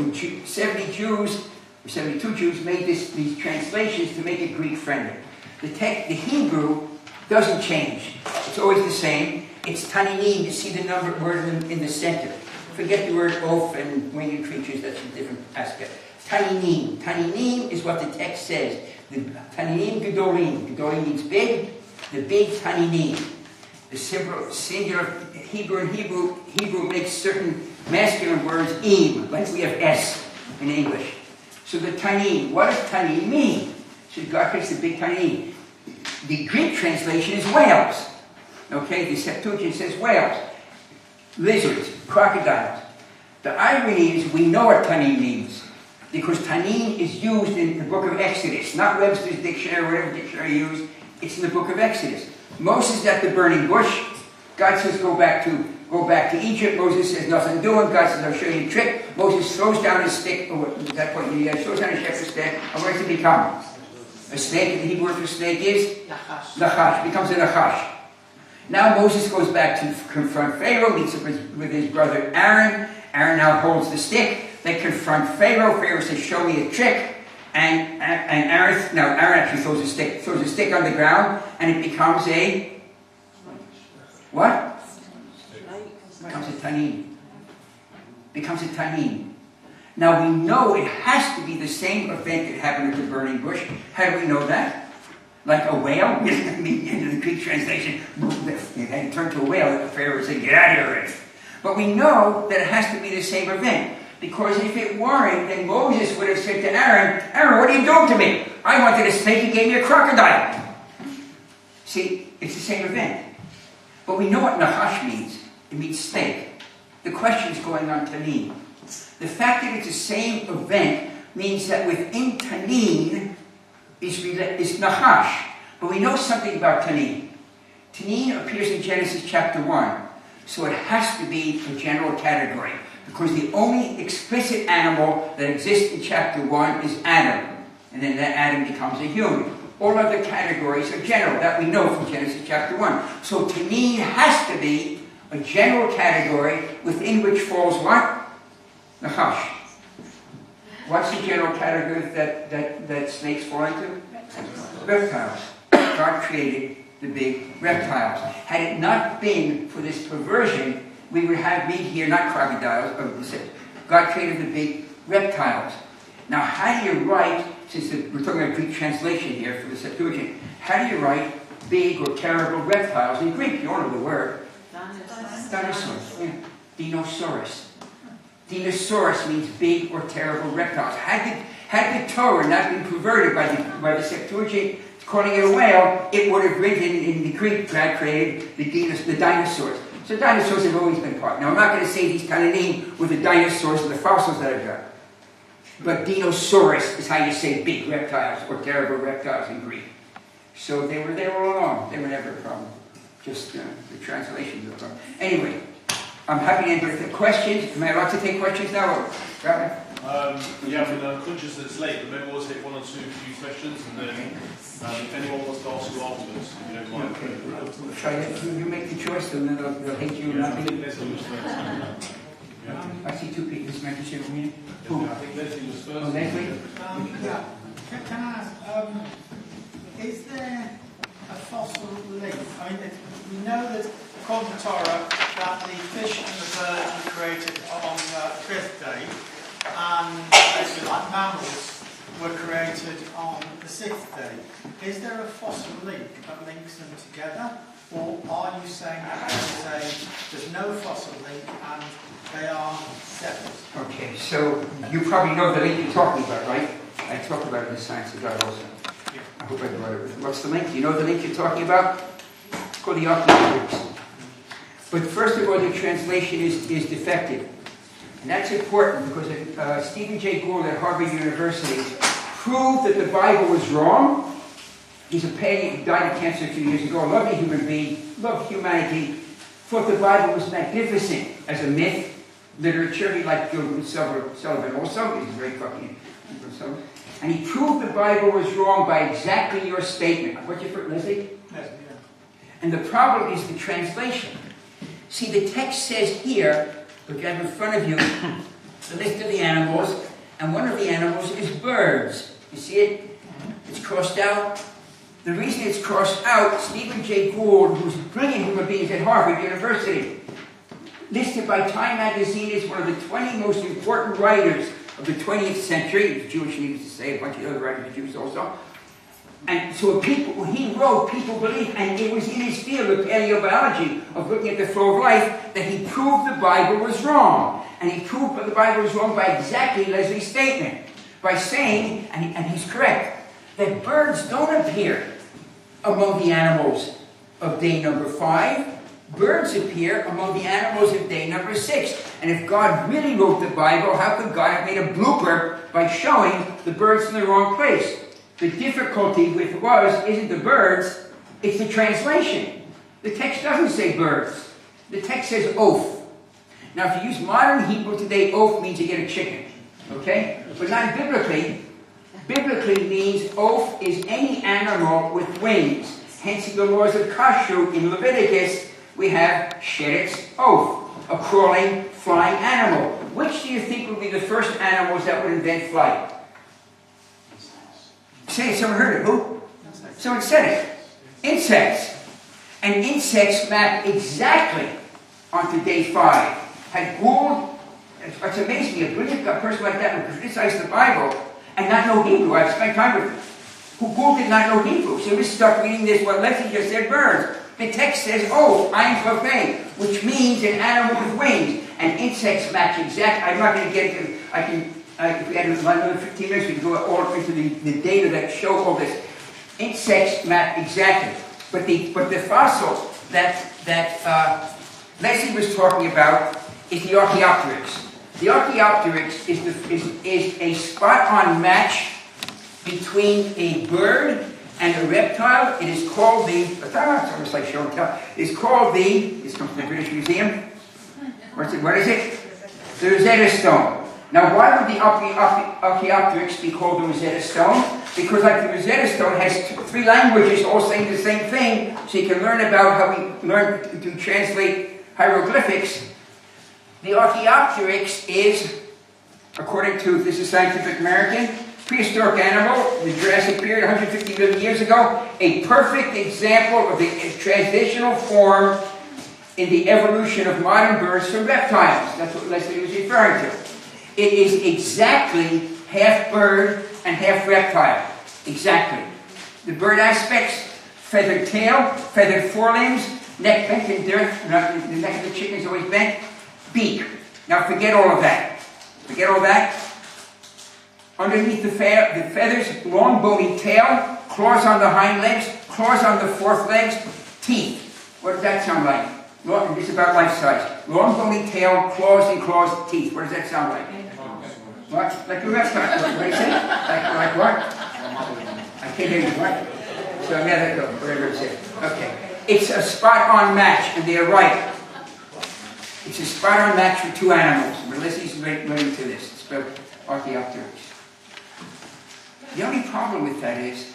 72 Jews made these translations to make it Greek-friendly. The Hebrew doesn't change. It's always the same. It's taninim. You see the numbered word in the center. Forget the word oaf and winged creatures. That's a different aspect. Taninim. Taninim is what the text says. The taninim gedolim. Gedolim means big. The big taninim. The singular Hebrew makes certain masculine words im, like we have s in English. So the tanim, what does tanim mean? So God creates the big tanim. The Greek translation is whales. Okay, the Septuagint says whales, lizards, crocodiles. The irony is we know what tanim means because tanim is used in the book of Exodus, not Webster's dictionary or whatever dictionary you use. It's in the book of Exodus. Moses is at the burning bush. God says, go back to Egypt. Moses says, nothing doing. God says, I'll show you a trick. Moses throws down his stick. At that point, he throws down his shepherd's stick. And what does it become? A snake. The Hebrew word for snake is? Nachash. Becomes a nachash. Now Moses goes back to confront Pharaoh, meets up with his brother Aaron. Aaron now holds the stick. They confront Pharaoh. Pharaoh says, show me a trick. And Aaron actually throws a stick on the ground, and it becomes a what? Becomes a tanim. Becomes a tanim. Now we know it has to be the same event that happened at the burning bush. How do we know that? Like a whale? In the Greek translation, it had turned to a whale. The Pharaoh said, "Get out of here!" But we know that it has to be the same event. Because if it weren't, then Moses would have said to Aaron, "Aaron, what are you doing to me? I wanted a snake, you gave me a crocodile." See, it's the same event. But we know what Nahash means. It means snake. The question is going on Tanin. The fact that it's the same event means that within Tanin, is Nahash. But we know something about Tanin. Tanin appears in Genesis chapter 1. So it has to be a general category. Because the only explicit animal that exists in chapter 1 is Adam. And then that Adam becomes a human. All other categories are general. That we know from Genesis chapter 1. So Tanin has to be a general category within which falls what? Nahash. What's the general category that snakes fall into? Reptiles. God created the big reptiles. Had it not been for this perversion, we would have meat here, not crocodiles. God created the big reptiles. Now, how do you write, since we're talking about Greek translation here for the Septuagint, how do you write big or terrible reptiles in Greek? You all know the word. Dinosaurs. Yeah. Dinosaurus. Dinosaurus means big or terrible reptiles. Had the Torah not been perverted by the Septuagint, calling it a whale, it would have written in the Greek God created the dinosaurs. So dinosaurs have always been part. Now I'm not going to say these kind of names with the dinosaurs and the fossils that I've got. But Dinosaurus is how you say big reptiles or terrible reptiles in Greek. So they were there all along. They were never a problem. Just the translations of them. Anyway, I'm happy to answer the questions. Am I allowed to take questions now? Rabbi? Yeah, I'm conscious that it's late, but maybe we'll take one or two few questions, and then if anyone wants to ask you afterwards, if you don't mind. Try it. You make the choice, and then they'll hate you. Yeah, I think Leslie was first. I see two people. This might be for me. I think Leslie was first. Oh, Leslie? Yeah. Can I ask, is there a fossil link? I mean, we know that according to Torah that the fish and the bird were created on the fifth day, and basically like mammals were created on the sixth day. Is there a fossil link that links them together, or are you saying that there's no fossil link and they are separate? Okay, so you probably know the link you're talking about, right? I talked about it in the Science the Bible also. Yeah. I hope I brought it. What's the link? Do you know the link you're talking about? It's called the Archaeologics. But first of all, the translation is defective. And that's important because Stephen Jay Gould at Harvard University proved that the Bible was wrong. He's a pagan, he died of cancer a few years ago, a lovely human being, loved humanity, thought the Bible was magnificent as a myth, literature. He liked Gilbert Sullivan also, he's very fucking Sullivan. And he proved the Bible was wrong by exactly your statement. What's your first, Leslie? Yeah. And the problem is the translation. See, the text says here, look, I have in front of you the list of the animals, and one of the animals is birds. You see it? It's crossed out. The reason it's crossed out, Stephen Jay Gould, who's a brilliant human being at Harvard University, listed by Time magazine as one of the 20 most important writers of the 20th century. He's Jewish, needless to say, a bunch of other writers are Jews also. And so when he wrote, people believed, and it was in his field of paleobiology, of looking at the flow of life, that he proved the Bible was wrong. And he proved that the Bible was wrong by exactly Leslie's statement. By saying, and he's correct, that birds don't appear among the animals of day number 5. Birds appear among the animals of day number 6. And if God really wrote the Bible, how could God have made a blooper by showing the birds in the wrong place? The difficulty with isn't the birds, it's the translation. The text doesn't say birds. The text says oaf. Now if you use modern Hebrew today, oaf means you get a chicken. Okay? But not biblically. Biblically means oaf is any animal with wings. Hence in the laws of kashrut in Leviticus, we have sheretz oaf, a crawling, flying animal. Which do you think would be the first animals that would invent flight? Say it, someone heard it. Who? Someone said it. Insects. And insects map exactly onto day 5. Had Gould, it's amazing, a brilliant person like that would criticize the Bible and not know Hebrew. I've spent time with him. Who Gould did not know Hebrew. So we start reading this, what Leslie just said, birds. The text says, oh, I'm profane, which means an animal with wings. And insects match exactly. I'm not going to get into it. If we had another 15 minutes, we could go all into the data that show all this. Insects map exactly. But the fossil that Leslie was talking about is the Archaeopteryx. The Archaeopteryx is a spot-on match between a bird and a reptile. It is called it's almost like show and tell. It's called this comes from the British Museum. What is it? The Rosetta Stone. Now, why would the Archaeopteryx be called the Rosetta Stone? Because, like the Rosetta Stone has three languages all saying the same thing, so you can learn about how we learn to translate hieroglyphics. The Archaeopteryx is, according to this is Scientific American, prehistoric animal, the Jurassic period, 150 million years ago, a perfect example of the transitional form in the evolution of modern birds from reptiles. That's what Leslie was referring to. It is exactly half bird and half reptile. Exactly. The bird aspects, feathered tail, feathered forelimbs, neck bent in dirt, the neck of the chicken is always bent, beak. Now forget all of that. Forget all that. Underneath the feathers, long bony tail, claws on the hind legs, claws on the fourth legs, teeth. What does that sound like? This is about life size. Long bony tail, claws and claws, teeth. What does that sound like? What? Like a reptile. What do you say? Like what? I can't hear you. What? So another go, whatever it says. Okay. It's a spot-on match, and they're right. It's a spot-on match for two animals. But Leslie's relating to this. It's about Archaeopteryx. The only problem with that is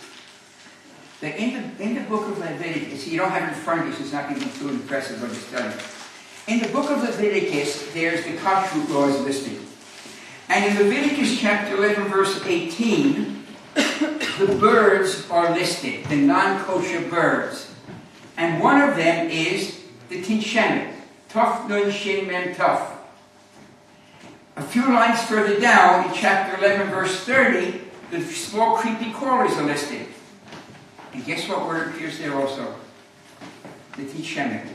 that in the book of Leviticus, you don't have it in front of you, so it's not going to be too impressive, I'll just tell you. In the book of Leviticus, there's the kashrut laws listed. And in Leviticus chapter 11, verse 18, the birds are listed, the non-kosher birds. And one of them is the tinshemet, Tuf Nun Shin Mem Tuf. A few lines further down, in chapter 11, verse 30, the small creepy crawlers are listed. And guess what word appears there also? The tinshemet.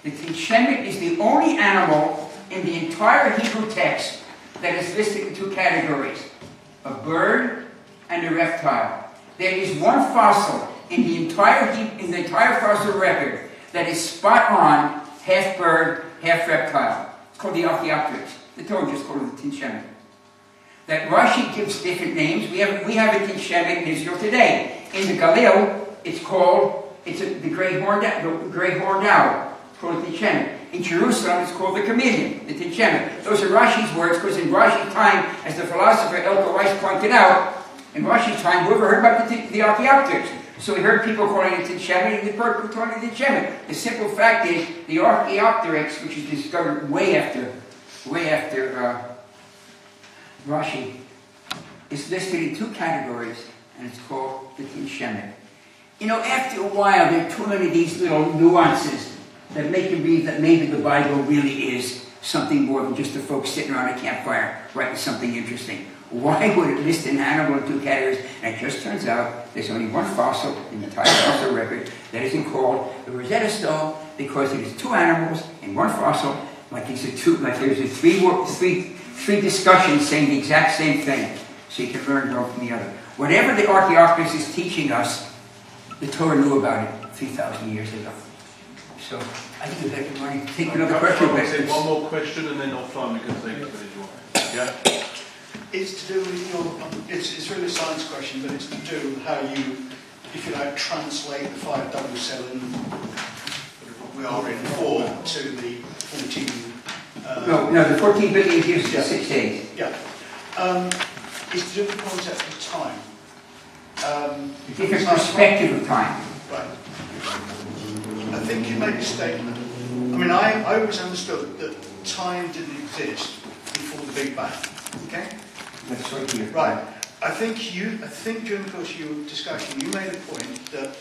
The tinshemet is the only animal in the entire Hebrew text that is listed in two categories, a bird and a reptile. There is one fossil in the entire fossil record that is spot on, half bird, half reptile. It's called the Archaeopteryx. The Torah just called it the tinshemet. That Rashi gives different names. We have a tinshemet in Israel today. In the Galil, the great horned owl. It's called the tinshemet. In Jerusalem, it's called the chameleon, the tinshemet. Those are Rashi's words, because in Rashi's time, as the philosopher Elko Weiss pointed out, in Rashi's time, whoever heard about the Archaeopteryx? So we heard people calling it tinshemet, and we heard calling it tinshemet. The simple fact is, the Archaeopteryx, which was discovered way after Rashi, is listed in two categories, and it's called the tinshemet. You know, after a while, there are too many of these little nuances that make you believe that maybe the Bible really is something more than just the folks sitting around a campfire writing something interesting. Why would it list an animal in two categories? And it just turns out there's only one fossil in the entire fossil record that isn't called the Rosetta Stone, because it is two animals in one fossil, there's three discussions saying the exact same thing. So you can learn one from the other. Whatever the Archaeopteryx is teaching us, the Torah knew about it 3,000 years ago. So I think that we might take another question. Take one more question, and then offline we can take it if you want. Yeah. It's to do with it's really a science question, but it's to do with how you, if you like, translate the 577 we are in 4 to the 14. No, the 14 billion years is 6 days. Yeah. It's to do with the concept of time. Different perspective of time. Right. I think you made a statement. I mean, I always understood that time didn't exist before the Big Bang. Okay? That's right here. Right. I think during the course of your discussion, you made a point that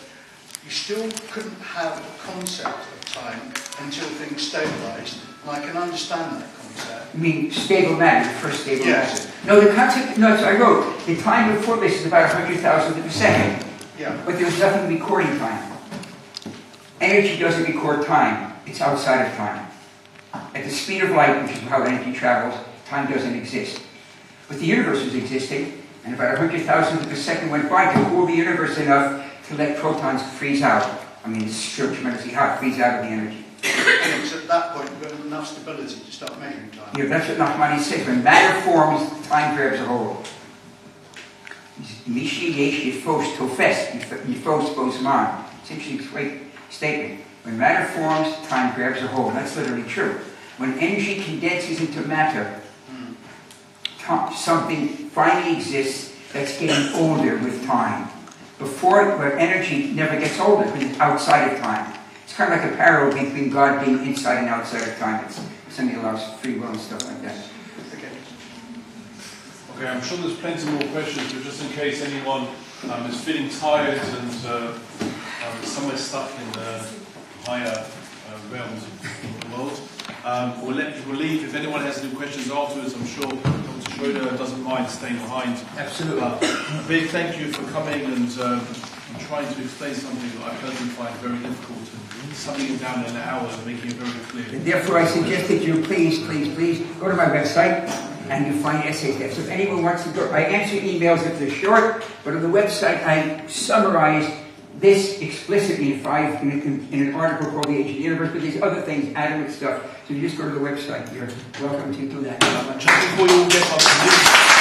you still couldn't have a concept of time until things stabilised, and I can understand that concept. You mean stable matter, the first stable Yes. matter? No, the concept, no, so I wrote, the time before this is about 100,000th of a second. Yeah. But there's nothing recording time. Energy doesn't record time. It's outside of time. At the speed of light, which is how energy travels, time doesn't exist. But the universe was existing, and about 100,000th of a second went by to cool the universe enough to let protons freeze out. I mean, it's still tremendously hot, freeze out of the energy. And it was at that point you got enough stability to start measuring time. Yeah, that's what Nachmanides said. When matter forms, time grabs a hold. Mishi yesh yifos tofes, yifos bosman. It's an interesting statement. When matter forms, time grabs a hold. That's literally true. When energy condenses into matter, something finally exists that's getting older with time. Before, where energy never gets older because it's outside of time. It's kind of like a parallel between God being inside and outside of time. It's something that allows free will and stuff like that. Okay, I'm sure there's plenty more questions, but just in case anyone is feeling tired and somewhere stuck in the higher realms of the world, we'll leave. If anyone has any questions afterwards, I'm sure Dr. Schroeder doesn't mind staying behind. Absolutely. A big thank you for coming and trying to explain something that I personally find very difficult, and summing it down in an hour and making it very clear. And therefore, I suggest that you please go to my website and you find essays there. So if anyone wants to go, I answer emails if they're short, but on the website I summarize this explicitly in an article called The Age of the Universe, but there's other things added with stuff. So you just go to the website. You're welcome to do that. Just before you all get up to